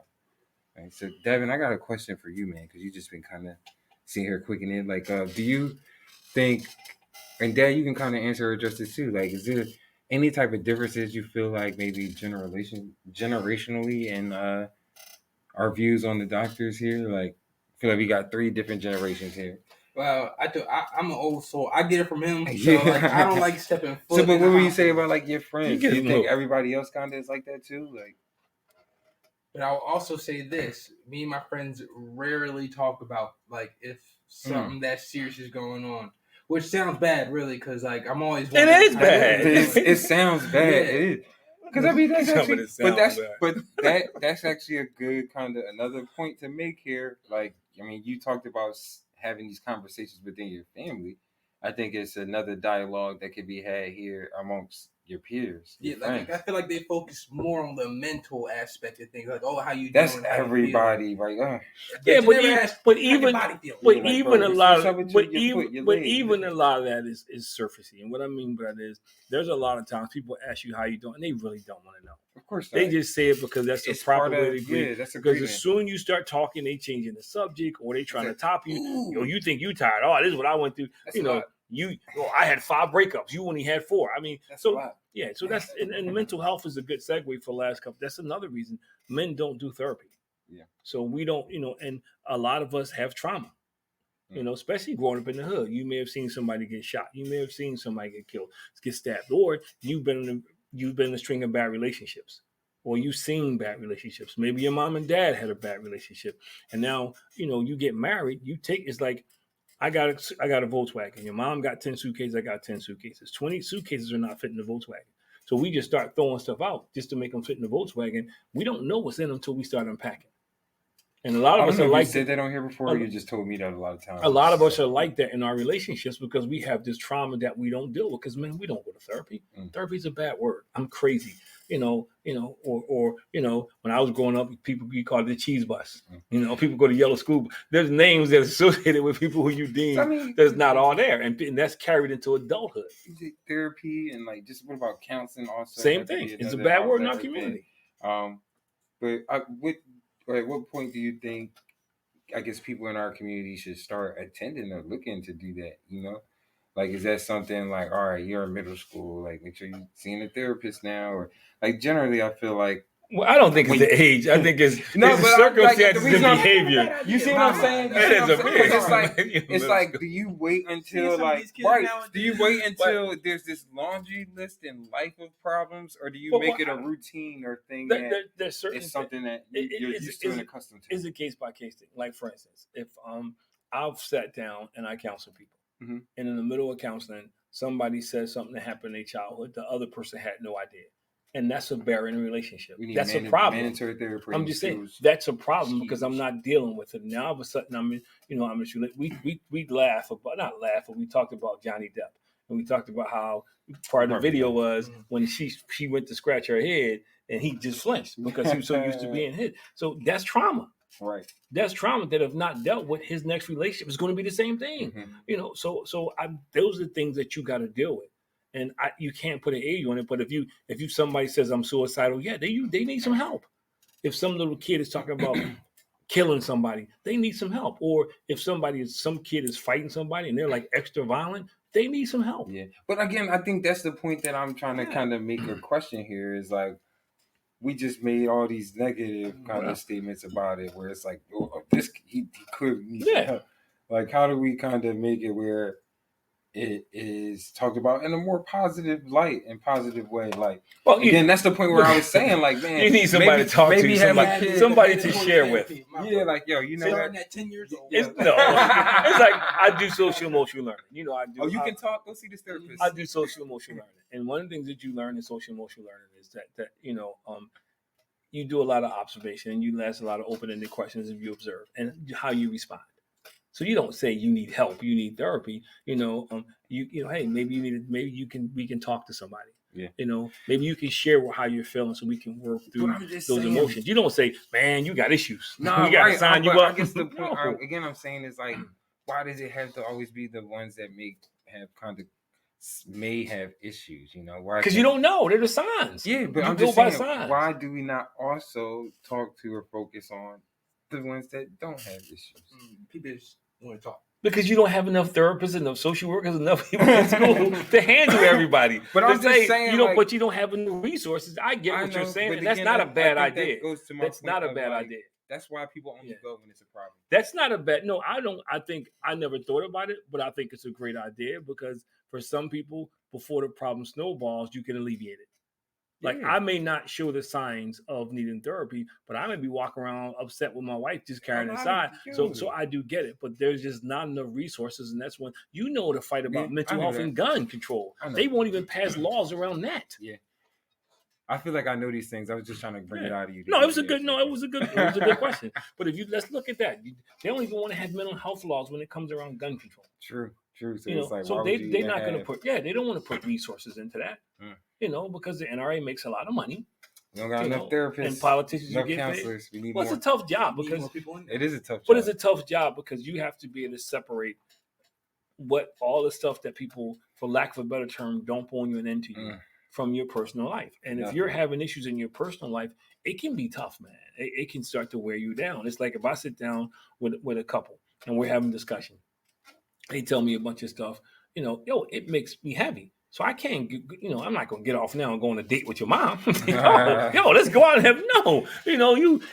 Right, so Devin, I got a question for you, man, because you just been kind of sitting here quicking in. Like, do you think, and Dad, you can kind of answer or address this too. Like, is there any type of differences you feel like maybe generationally in our views on the doctors here? Like, I feel like we got 3 different generations here. Well, I'm an old soul. I get it from him. So I don't like stepping foot. So, but what would you say about like your friends? Do you think everybody else kind of is like that too? Like, but I'll also say this: me and my friends rarely talk about like if something that serious is going on, which sounds bad, really, because like I'm always. It is bad. It sounds bad. Yeah. It is. Because that's actually, that's actually a good kind of another point to make here. Like, you talked about having these conversations within your family. I think it's another dialogue that could be had here amongst your peers. Yeah, your like friends. I feel like they focus more on the mental aspect of things, like, oh, how you That's doing? How you everybody, like, Yeah, you never ask, but how your even body feel? but Yeah, like, even bro, a what's lot up of with but your foot, even your but leg? even a lot of that is surfacey. And what I mean by that is there's a lot of times people ask you how you doing, and they really don't want to know. Of course They not. just say it because that's the It's proper part way of- to greet. yeah, that's a because greeting. as soon as you start talking, they changing the subject or they trying to It's top you. ooh. Yo, you think you tired? Oh, this is what I went through. That's You a know, lot. I had 5 breakups. You only had 4. I mean, That's a so lot. yeah, so that's and mental health is a good segue for the last couple. That's another reason men don't do therapy. Yeah. So we don't, and a lot of us have trauma. Especially growing up in the hood. You may have seen somebody get shot. You may have seen somebody get killed, get stabbed, or you've been in a string of bad relationships, or you've seen bad relationships. Maybe your mom and dad had a bad relationship, and now you get married. It's like I got a Volkswagen. Your mom got 10 suitcases. I got 10 suitcases. 20 suitcases are not fitting the Volkswagen. So we just start throwing stuff out just to make them fit in the Volkswagen. We don't know what's in them until we start unpacking. And a lot of us are like you said that on here before. Or you just told me that a lot of times. A lot of us are like that in our relationships because we have this trauma that we don't deal with. Because man, we don't go to therapy. Therapy is a bad word. I'm crazy. Or when I was growing up, people we called it the cheese bus. People go to yellow school. There's names that are associated with people who you deem that's not all there, and that's carried into adulthood. Therapy and like just what about counseling also? Same thing. It's a bad word in our community. But at what point do you think, I guess, people in our community should start attending or looking to do that? Like, is that something like, all right, you're in middle school, like make sure you're seeing a therapist now, or like generally, I feel like. Well, I don't think it's the age. I think it's the circumstances and behavior. You see what I'm saying? It's like, do you wait until do you wait until there's this laundry list and life of problems, or do you make it a routine or thing that it's something that you're used to and accustomed to? It's a case by case thing. Like for instance, if I've sat down and I counsel people, and in the middle of counseling, somebody says something that happened in their childhood, the other person had no idea. And that's a barrier in a relationship. That's a problem. I'm just saying that's a problem because I'm not dealing with it. Now all of a sudden we laugh about not laugh, but we talked about Johnny Depp and we talked about how part of the video was when she went to scratch her head and he just flinched because he was so used to being hit. So that's trauma. Right. That's trauma that if not dealt with, his next relationship is going to be the same thing. So those are the things that you got to deal with. And you can't put an age on it, but if you somebody says I'm suicidal, yeah, they need some help. If some little kid is talking about killing somebody, they need some help. Or if some kid is fighting somebody and they're like extra violent, they need some help. Yeah, but again, I think that's the point that I'm trying to kind of make a question here is like we just made all these negative kind of statements about it, where it's like, oh, this he clearly needs help. Like, how do we kind of make it where it is talked about in a more positive light and positive way? Like, well, again, that's the point where I was saying, like, man, you need somebody to talk to, somebody to share with. Yeah, like, yo, starting at 10 years old. It's like I do social emotional learning. I do. Oh, you can talk. Go see this therapist. I do social emotional learning, and one of the things that you learn in social emotional learning is that you do a lot of observation and you ask a lot of open-ended questions and you observe and how you respond. So you don't say you need help, you need therapy. Hey, maybe we can talk to somebody. Yeah. Maybe you can share how you're feeling so we can work through those emotions. You don't say, man, you got issues. No, we got to sign you up. I guess the point, again, I'm saying is like, why does it have to always be the ones that may have issues? Why? Because you don't know. They're the signs. Yeah, but I'm just saying, why do we not also talk to or focus on the ones that don't have issues? People just want to talk. Because you don't have enough therapists, enough social workers, enough people in school to handle everybody. But I'm just saying, but you don't have enough resources. I get what you're saying, and that's not a bad idea. That's not a bad idea. That's why people only go when it's a problem. That's not a bad. No, I don't. I think I never thought about it, but I think it's a great idea because for some people, before the problem snowballs, you can alleviate it. Like I may not show the signs of needing therapy, but I may be walking around upset with my wife just carrying inside. So I do get it, but there's just not enough resources, and that's when to fight about mental health and gun control. They won't even pass laws around that. Yeah. I feel like I know these things. I was just trying to bring it out of you. No, it was a good question. But let's look at that. They don't even want to have mental health laws when it comes around gun control. True. So it's like, so they're not going to put. Yeah, they don't want to put resources into that. You know, because the NRA makes a lot of money. We don't got enough therapists and politicians. Enough you get counselors. paid. We need well, more. It's a tough job because it is a tough job. But it's a tough job because you have to be able to separate what all the stuff that people, for lack of a better term, don't pull you into you from your personal life. And if you're having issues in your personal life, it can be tough, man. It can start to wear you down. It's like if I sit down with a couple and we're having a discussion, they tell me a bunch of stuff, you know, it makes me heavy. So I can't, you know, I'm not going to get off now and go on a date with your mom. Let's go out and have,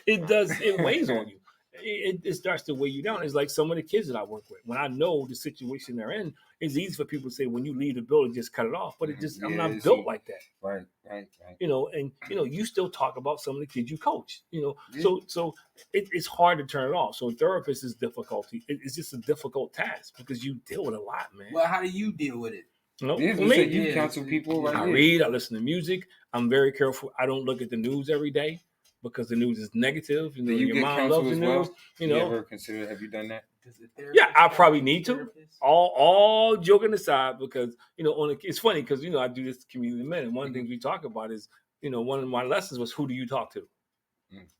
it weighs on you. It starts to weigh you down. It's like some of the kids that I work with. When I know the situation they're in, it's easy for people to say, when you leave the building, just cut it off. But I'm not built like that. Right. You know, and, you know, you still talk about some of the kids you coach, you know. So it's hard to turn it off. So therapist is difficulty. It's just a difficult task because you deal with a lot, man. Well, how do you deal with it? You counsel people. Right? I read, I listen to music. I'm very careful. I don't look at the news every day because the news is negative. You know, your mom loves the news. You know, have you done that? Yeah, I probably need to. All joking aside, because you know, it's funny because you know I do this community men, and one of the things we talk about is, you know, one of my lessons was, who do you talk to?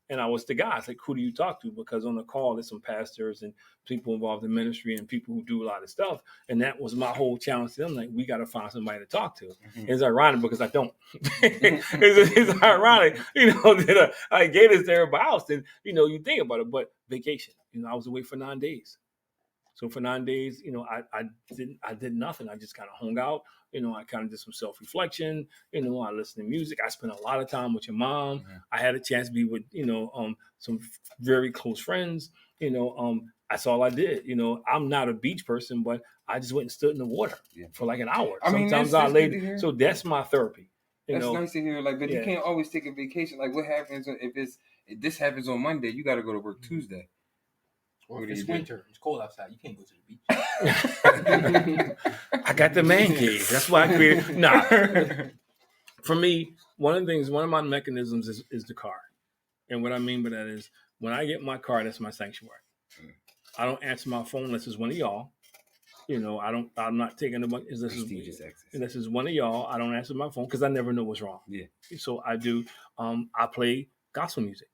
And I was the guys like, who do you talk to? Because on the call, there's some pastors and people involved in ministry and people who do a lot of stuff. And that was my whole challenge to them. Like, we got to find somebody to talk to. It's ironic because I don't. it's ironic, you know, that I gave this to everybody else. And, you know, you think about it, but vacation, you know, I was away for 9 days. So for 9 days, you know, I did nothing. I just kind of hung out. You know, I kind of did some self-reflection. You know, I listened to music. I spent a lot of time with your mom. I had a chance to be with, you know, some very close friends. You know, that's all I did. You know, I'm not a beach person, but I just went and stood in the water for like an hour. Sometimes I laid. So that's my therapy. That's nice to hear. Like, but you can't always take a vacation. Like, what happens if this happens on Monday? You got to go to work Tuesday. Or if it's winter, it's cold outside, you can't go to the beach. I got the man cave. That's why I created. Nah. For me, one of my mechanisms is the car. And what I mean by that is, when I get my car, that's my sanctuary. I don't answer my phone unless it's one of y'all. You know, I'm not taking a bunch. This is one of y'all. I don't answer my phone because I never know what's wrong. Yeah. So I do. I play gospel music.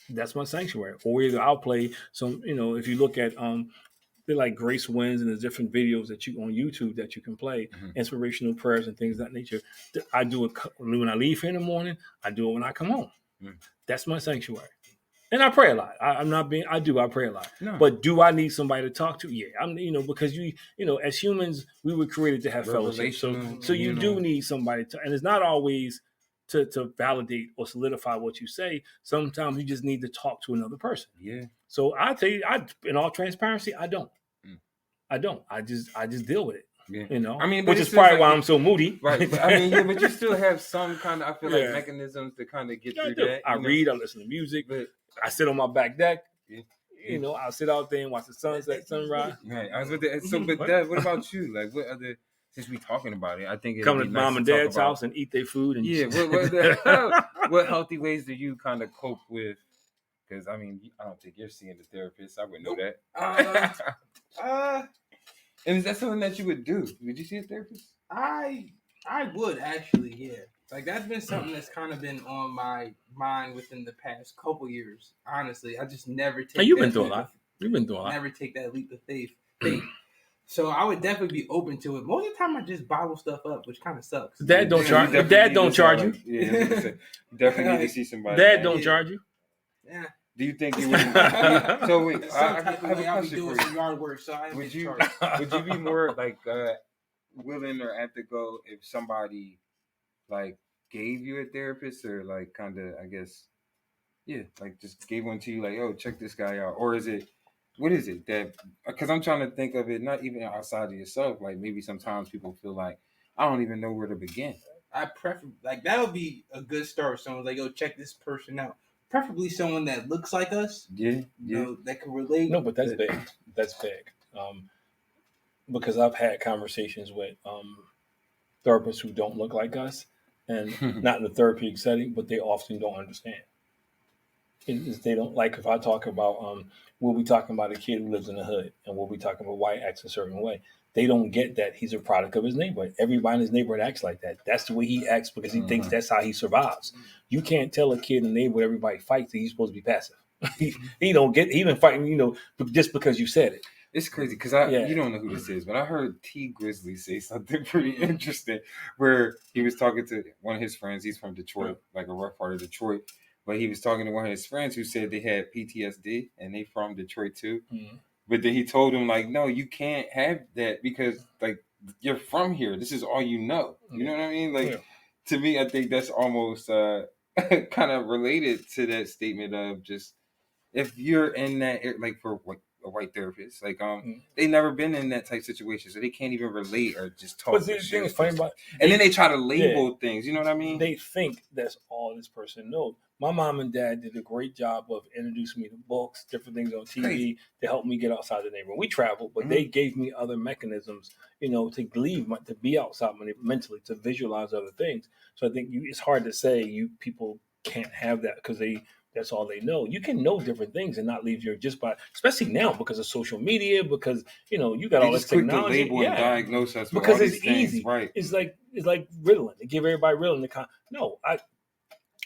That's my sanctuary. Or either I'll play some, you know, if you look at they're like Grace Wins, and there's different videos that you on YouTube that you can play, inspirational prayers and things of that nature. I do it when I leave here in the morning. I do it when I come home. That's my sanctuary. And I pray a lot. I pray a lot. No. But do I need somebody to talk to? Yeah. You know, because you know, as humans, we were created to have fellowship. So you do need somebody to, and it's not always to validate or solidify what you say. Sometimes you just need to talk to another person. Yeah. So I tell you, in all transparency, I don't. I don't. I just deal with it. Yeah. You know, I mean, which is probably why I'm so moody. Right. But, I mean, but you still have some kind of, I feel like, mechanisms to kind of get through that. I read, I listen to music, but I sit on my back deck. Yeah. You know, I'll sit out there and watch the sunset, sunrise. Right. I was with that. So, but Dad, what about you? Like, what other? Since we talking about it, I think come to mom and dad's house and eat their food. And what healthy ways do you kind of cope with? Because I mean, I don't think you're seeing the therapist. I would know that. And is that something that you would do? Would you see a therapist? I would actually, yeah. Like, that's been something that's kind of been on my mind within the past couple years. Honestly, I just never take. You've been through a lot. You've been through a lot. Never take that leap of faith. So I would definitely be open to it. Most of the time, I just bottle stuff up, which kind of sucks. Dad don't charge. Dad don't charge you. Yeah, definitely need to see somebody. Dad don't charge you. Yeah. Do you think you would? So wait, I have a question for you. Yard work, so I would you be more like willing or apt to go if somebody like gave you a therapist, or like kind of, I guess, like just gave one to you, like, oh, check this guy out, or is it? What is it that? Because I'm trying to think of it, not even outside of yourself. Like, maybe sometimes people feel like, I don't even know where to begin. I prefer, like, that would be a good start. Someone's like, yo, check this person out. Preferably someone that looks like us. Yeah. You know, that can relate. No, but that's big. That's big. Because I've had conversations with therapists who don't look like us, and not in the therapeutic setting, but they often don't understand. is they don't like if I talk about we'll be talking about a kid who lives in the hood and we'll be talking about why he acts a certain way. They don't get that he's a product of his neighborhood. Everybody in his neighborhood acts like that. That's the way he acts because he thinks that's how he survives. You can't tell a kid in the neighborhood everybody fights that he's supposed to be passive. he don't get he been fighting, just because you said it. It's crazy because you don't know who this is, but I heard T Grizzly say something pretty interesting where he was talking to one of his friends. He's from Detroit, like a rough part of Detroit. But he was talking to one of his friends who said they had PTSD and they from Detroit too. Mm-hmm. But then he told him, like, no, you can't have that because, like, you're from here. This is all you know. You know what I mean? Like, to me, I think that's almost kind of related to that statement of just if you're in that, like, for what a white therapist, like, they never been in that type of situation, so they can't even relate or just talk. But the thing is funny about, and then they try to label things. You know what I mean? They think that's all this person knows. My mom and dad did a great job of introducing me to books, different things on TV to help me get outside the neighborhood. We traveled, but they gave me other mechanisms, to leave, to be outside mentally, to visualize other things. So I think it's hard to say people can't have that because that's all they know. You can know different things and not leave especially now because of social media, because you got all this technology. Label and diagnose us with because all it's things, easy. Right? It's like Ritalin. They give everybody Ritalin. No,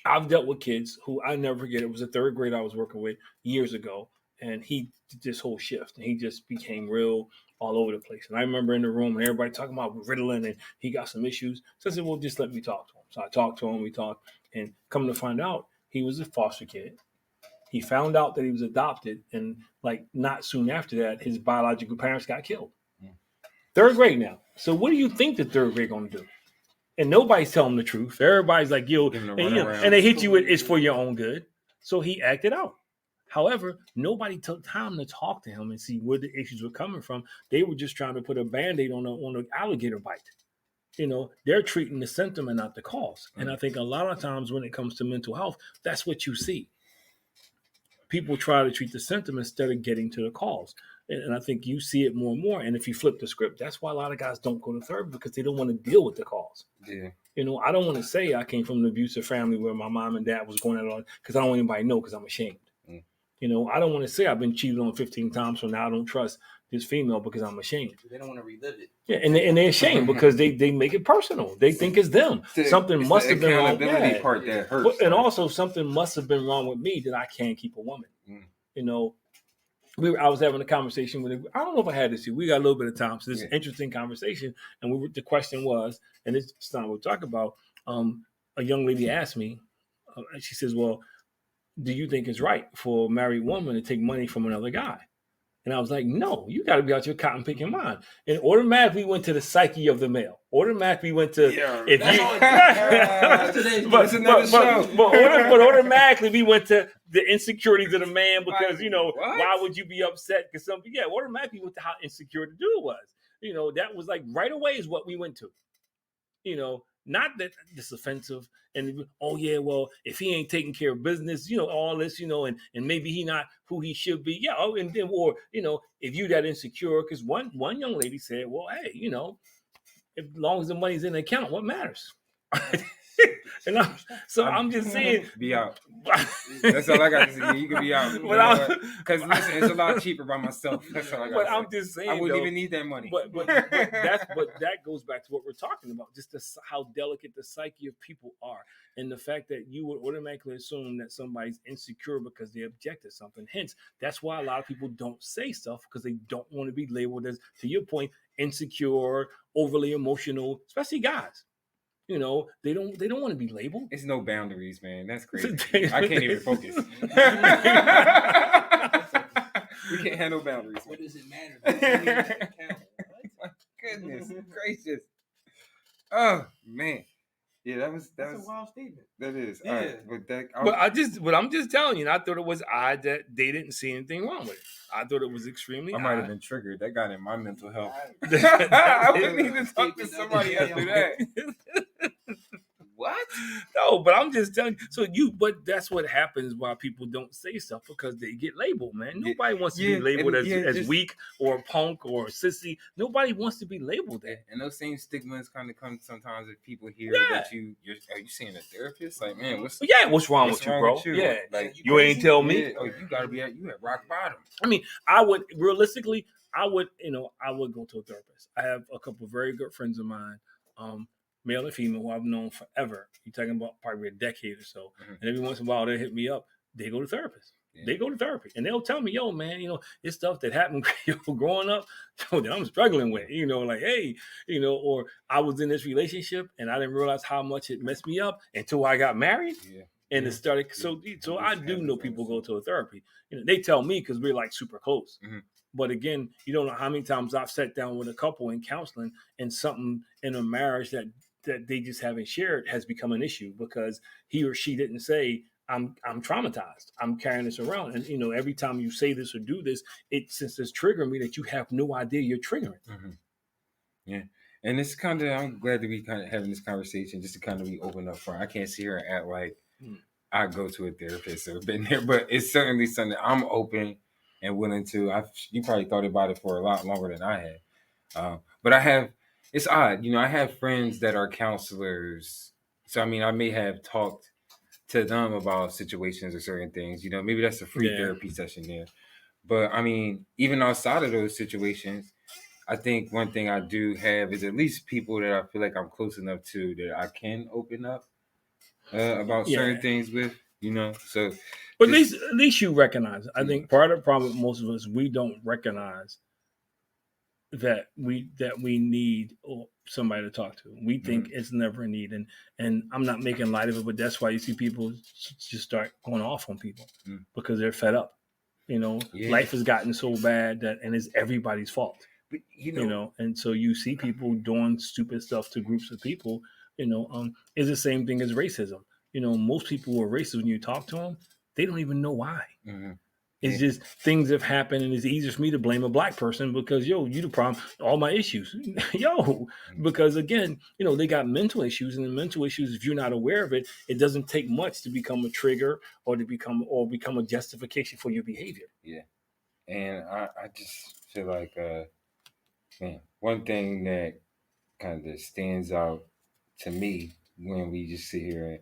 I've dealt with kids who I never forget. It was a third grade I was working with years ago, and he did this whole shift, and he just became real all over the place. And I remember in the room and everybody talking about Ritalin, and he got some issues. So I said, well, just let me talk to him. So I talked to him, we talked, and come to find out, he was a foster kid. He found out that he was adopted, and not soon after that, his biological parents got killed. Third grade now. So what do you think the third grade going to do? And nobody's telling the truth. Everybody's like, and they hit you with it's for your own good. So he acted out. However, nobody took time to talk to him and see where the issues were coming from. They were just trying to put a Band-Aid on an alligator bite. They're treating the symptom and not the cause. And I think a lot of times when it comes to mental health, that's what you see. People try to treat the symptom instead of getting to the cause. And I think you see it more and more. And if you flip the script, that's why a lot of guys don't go to therapy because they don't want to deal with the cause. Yeah. I don't want to say I came from an abusive family where my mom and dad was going at it because I don't want anybody to know because I'm ashamed. I don't want to say I've been cheated on 15 times, so now I don't trust this female because I'm ashamed. They don't want to relive it. Yeah, and they're ashamed because they make it personal. They think it's them. Something must have been wrong. Part that hurts. And also something must have been wrong with me that I can't keep a woman. I was having a conversation with him. I don't know if I had this here. We got a little bit of time, so this is an interesting conversation. And the question was, and it's not what we'll talk about. A young lady asked me, she says, "Well, do you think it's right for a married woman to take money from another guy?" And I was like, "No, you got to be out your cotton picking mind." And automatically went to the psyche of the male. Automatically went to but automatically we went to the insecurities of the man because why would you be upset? Because automatically went to how insecure the dude was. That was right away is what we went to. Not that this offensive and if he ain't taking care of business, all this, and maybe he not who he should be. Yeah. Oh, and then, if you that insecure, because one young lady said, well, hey, as long as the money's in the account, what matters? And I'm just saying, be out. That's all I got to say. You can be out. Because listen, it's a lot cheaper by myself. That's all I got. But I'm just saying, I wouldn't even need that money. But that goes back to what we're talking about, just how delicate the psyche of people are, and the fact that you would automatically assume that somebody's insecure because they object to something. Hence, that's why a lot of people don't say stuff because they don't want to be labeled as, to your point, insecure, overly emotional, especially guys. They don't want to be labeled. It's no boundaries, man. That's crazy. I can't even focus. We can't handle boundaries. What does it matter? My goodness gracious. Oh man. Yeah, that's a wild statement. That is. Yeah. All right, but I'm just telling you, and I thought it was odd that they didn't see anything wrong with it. I thought it was extremely odd. I might have been triggered. That got in my mental health. I wouldn't even talk to somebody after that. What? No, but I'm just telling you. But that's what happens why people don't say stuff, because they get labeled, man. Nobody wants to be labeled as weak or a punk or a sissy. Nobody wants to be labeled that. And those same stigmas kind of come sometimes if people hear that are you seeing a therapist? Like, man, what's wrong with you, bro? Yeah, like you ain't tell me. Yeah. Oh, you gotta be at rock bottom. I mean, I would realistically, I would go to a therapist. I have a couple of very good friends of mine, male and female, who I've known forever. You're talking about probably a decade or so. Mm-hmm. And every once in a while they hit me up. They go to therapists. Yeah. They go to therapy, and they'll tell me, yo, man, it's stuff that happened growing up, that I'm struggling with, like, hey, or I was in this relationship and I didn't realize how much it messed me up until I got married. Yeah. And it started. So I do know people go to a therapy. They tell me because we're like super close. Mm-hmm. But again, you don't know how many times I've sat down with a couple in counseling and something in a marriage that they just haven't shared has become an issue because he or she didn't say, I'm traumatized. I'm carrying this around. And, every time you say this or do this, since it's triggering me that you have no idea you're triggering. Mm-hmm. Yeah. And it's I'm glad that we kind of having this conversation just to kind of be open up front. I can't sit here and act like I go to a therapist or been there, but it's certainly something I'm open and willing to. You probably thought about it for a lot longer than I had. But it's odd. I have friends that are counselors. So, I mean, I may have talked to them about situations or certain things. Maybe that's a free therapy session there. But, I mean, even outside of those situations, I think one thing I do have is at least people that I feel like I'm close enough to that I can open up about certain things with, so. But at least you recognize it. I think part of the problem with most of us, we don't recognize that we need somebody to talk to. We think it's never a need, and I'm not making light of it, but that's why you see people just start going off on people because they're fed up. Life has gotten so bad and it's everybody's fault. But, and so you see people doing stupid stuff to groups of people. It's the same thing as racism. Most people who are racist, when you talk to them, they don't even know why. Mm-hmm. It's just things have happened, and it's easier for me to blame a black person because, you the problem, all my issues. Because again, they got mental issues, and the mental issues, if you're not aware of it, it doesn't take much to become a trigger or to become a justification for your behavior. Yeah. And I just feel like, one thing that kind of stands out to me when we just sit here and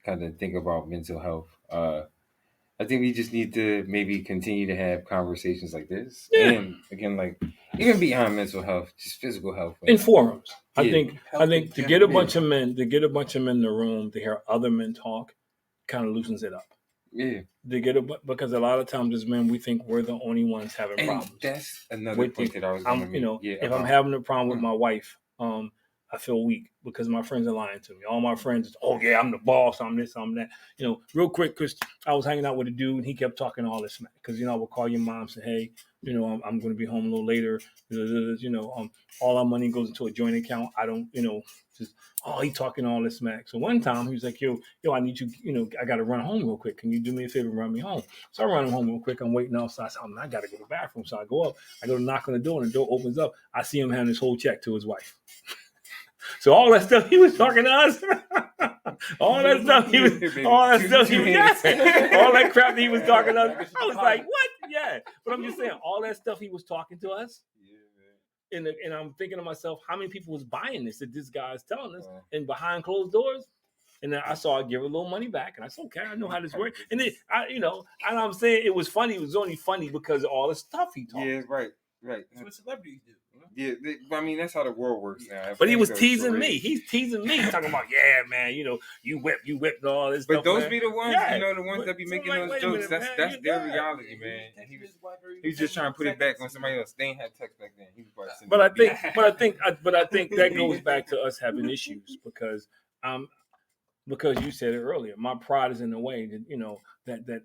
kind of think about mental health, I think we just need to maybe continue to have conversations like this. Yeah. And again, like even beyond mental health, just physical health. In forums. I think to get a bunch of men in the room to hear other men talk kind of loosens it up. Yeah. Because a lot of times as men, we think we're the only ones having problems. That's another point that I was going to make. If I'm having a problem with my wife, I feel weak because my friends are lying to me. All my friends, I'm the boss, I'm this, I'm that. Real quick, because I was hanging out with a dude and he kept talking all this smack. Because, I would call your mom and say, hey, I'm going to be home a little later. All our money goes into a joint account. I don't, he talking all this smack. So one time he was like, yo, I need you, I got to run home real quick. Can you do me a favor and run me home? So I run home real quick. I'm waiting outside. So I got to go to the bathroom. So I go up. I go to knock on the door and the door opens up. I see him having this whole check to his wife. So all that stuff he was talking to us, all that crap that he was talking to us, I was like, what? Yeah. But I'm just saying, all that stuff he was talking to us, and I'm thinking to myself, how many people was buying this that this guy's telling us, and behind closed doors? And then I saw I give a little money back, and I said, okay, I know how this works. And then, and I'm saying it was funny. It was only funny because of all the stuff he talked. Yeah, right. That's what celebrities do. Yeah, I mean, that's how the world works now. But he was teasing me. He's teasing me, talking about, man, you whipped and all this stuff. But those man. be the ones, the ones that be making those jokes. That's their reality, man. And he was just trying to put it back on somebody else. They ain't had text back then. He was probably but I think that goes back to us having issues because you said it earlier. My pride is in the way that that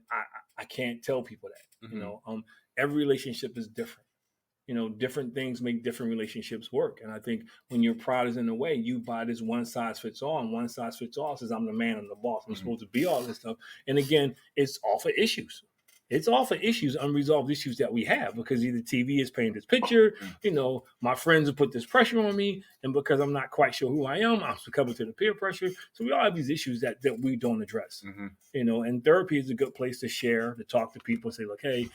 I can't tell people that. Mm-hmm. Every relationship is different. Different things make different relationships work. And I think when your pride is in the way, you buy this one size fits all. And one size fits all says I'm the man, I'm the boss. I'm supposed to be all this stuff. And again, it's all for issues. It's all for issues, unresolved issues that we have because either TV is painting this picture, my friends have put this pressure on me, and because I'm not quite sure who I am, I'm succumbing to the peer pressure. So we all have these issues that we don't address. And therapy is a good place to share, to talk to people, say, look, hey,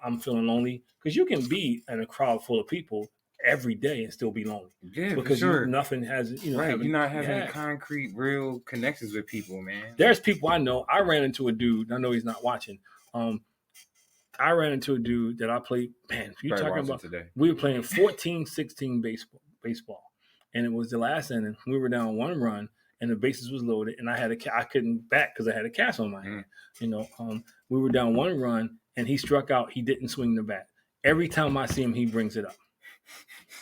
I'm feeling lonely, because you can be in a crowd full of people every day and still be lonely. Yeah, because sure. Nothing has, right. You're not having concrete, real connections with people, man. There's people I know. I ran into a dude. I know he's not watching. I ran into a dude that I played. Man, if you're talking about today, we were playing 14-16 baseball, and it was the last inning. We were down 1 run, and the bases was loaded, and I couldn't bat because I had a cast on my hand. We were down 1 run, and he struck out. He didn't swing the bat. Every time I see him, he brings it up.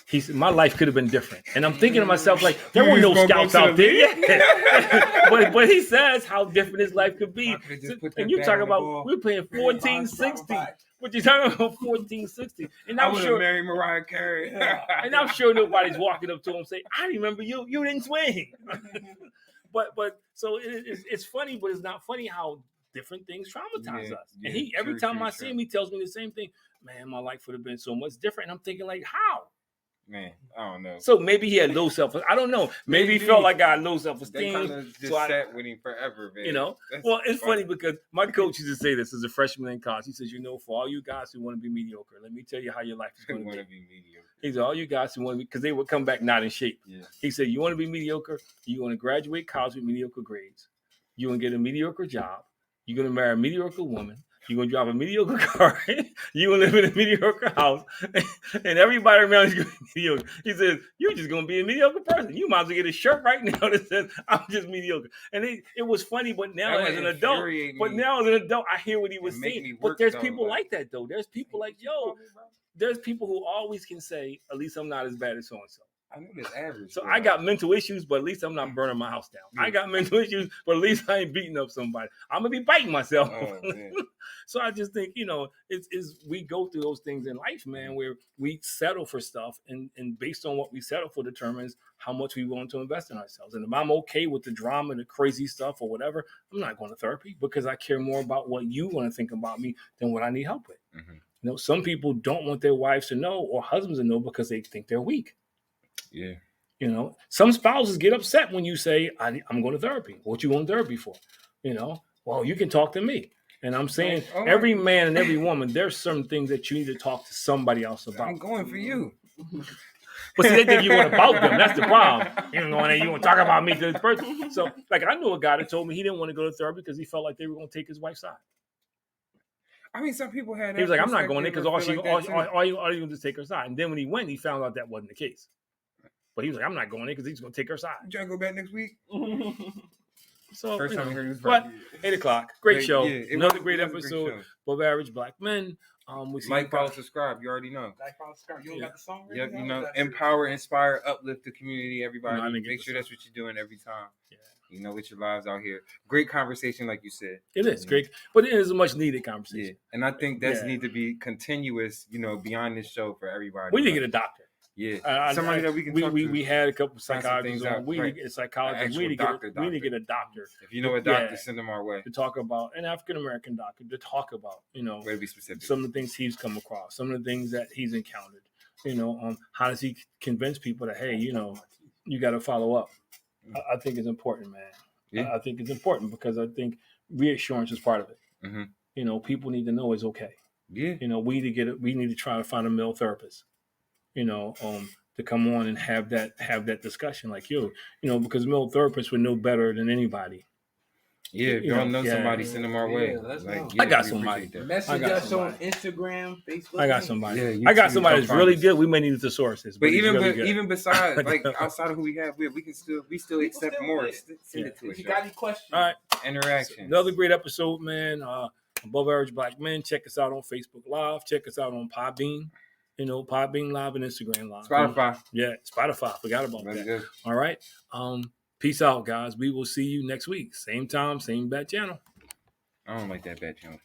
He said, my life could have been different. And I'm thinking to myself, like, there were no scouts out there. but he says how different his life could be. And you talk about, we're playing 14-16. What you talking about, 14-16? And I'm sure marry Mariah Carey. And I'm sure nobody's walking up to him saying, I remember you didn't swing. but so it's funny, but it's not funny how different things traumatize us. And every time I see him, he tells me the same thing. Man, my life would have been so much different. And I'm thinking, like, how? Man, I don't know. So maybe he had low self-esteem. I don't know. Maybe he felt like I had low self-esteem. They kind of just sat with him forever, man. Well, it's funny because my coach used to say this as a freshman in college. He says, for all you guys who want to be mediocre, let me tell you how your life is going to be mediocre. He said, all you guys who want to be, because they would come back not in shape. Yeah. He said, you want to be mediocre? You want to graduate college with mediocre grades. You want to get a mediocre job. You're going to marry a mediocre woman. You're going to drive a mediocre car. You're going to live in a mediocre house. And everybody around you is going to be mediocre. He says, you're just going to be a mediocre person. You might as well get a shirt right now that says, I'm just mediocre. And it was funny, but now as an adult, I hear what he was saying. But there's people like that, though. There's people like, there's people who always can say, at least I'm not as bad as so-and-so. I know this average. So I got mental issues, but at least I'm not burning my house down. Yeah. I got mental issues, but at least I ain't beating up somebody. I'm gonna be biting myself. Oh, so I just think, it's we go through those things in life, man, where we settle for stuff, and based on what we settle for determines how much we want to invest in ourselves. And if I'm okay with the drama and the crazy stuff or whatever, I'm not going to therapy because I care more about what you want to think about me than what I need help with. Mm-hmm. Some people don't want their wives to know or husbands to know because they think they're weak. Yeah. Some spouses get upset when you say, I'm going to therapy. What you want therapy for? Well, you can talk to me. And I'm saying every man and every woman, there's certain things that you need to talk to somebody else about. I'm going for you. But see, they think you want about them. That's the problem. You want to talk about me to this person. So, like, I knew a guy that told me he didn't want to go to therapy because he felt like they were going to take his wife's side. I mean, some people had that. He was like, I'm not going there because all you going to just take her side. And then when he went, he found out that wasn't the case. But he was like, I'm not going there because he's going to take her side. You trying to go back next week? So, first time I heard this. But 8:00, great show. Another great episode of Average Black Men. Like, follow, subscribe. You already know. Like, follow, subscribe. You got the song right Yep, now? empower, inspire, uplift the community, everybody. No, make sure that's what you're doing every time. Yeah. With your lives out here. Great conversation, like you said. It is great, but it is a much needed conversation. Yeah. And I think that's need to be continuous, beyond this show for everybody. We need to get a doctor. Yeah, somebody that we can talk to. We had a couple of psychologists on. We need a psychologist. We need to get a doctor. If you know a doctor, send them our way. To talk about an African American doctor, to talk about, way to be specific. Some of the things he's come across, some of the things that he's encountered. How does he convince people that, hey, you got to follow up? I think it's important, man. Yeah. I think it's important because I think reassurance is part of it. Mm-hmm. People need to know it's okay. Yeah. We need to try to find a male therapist. To come on and have that discussion like you, because male therapists would know better than anybody. Yeah, if you don't know somebody, send them our way. I got somebody. Message us on Instagram, Facebook. I got somebody. I got somebody that's really good. We may need to source this. But even besides, outside of who we have, we still accept more. Send it to us. If you got any questions, all right. Interaction. Another great episode, man. Above Average Black Men. Check us out on Facebook Live. Check us out on Podbean. Podbean Live and Instagram Live. Spotify. Yeah, Spotify. Forgot about that. Good. All right. Peace out, guys. We will see you next week. Same time, same bat channel. I don't like that bat channel.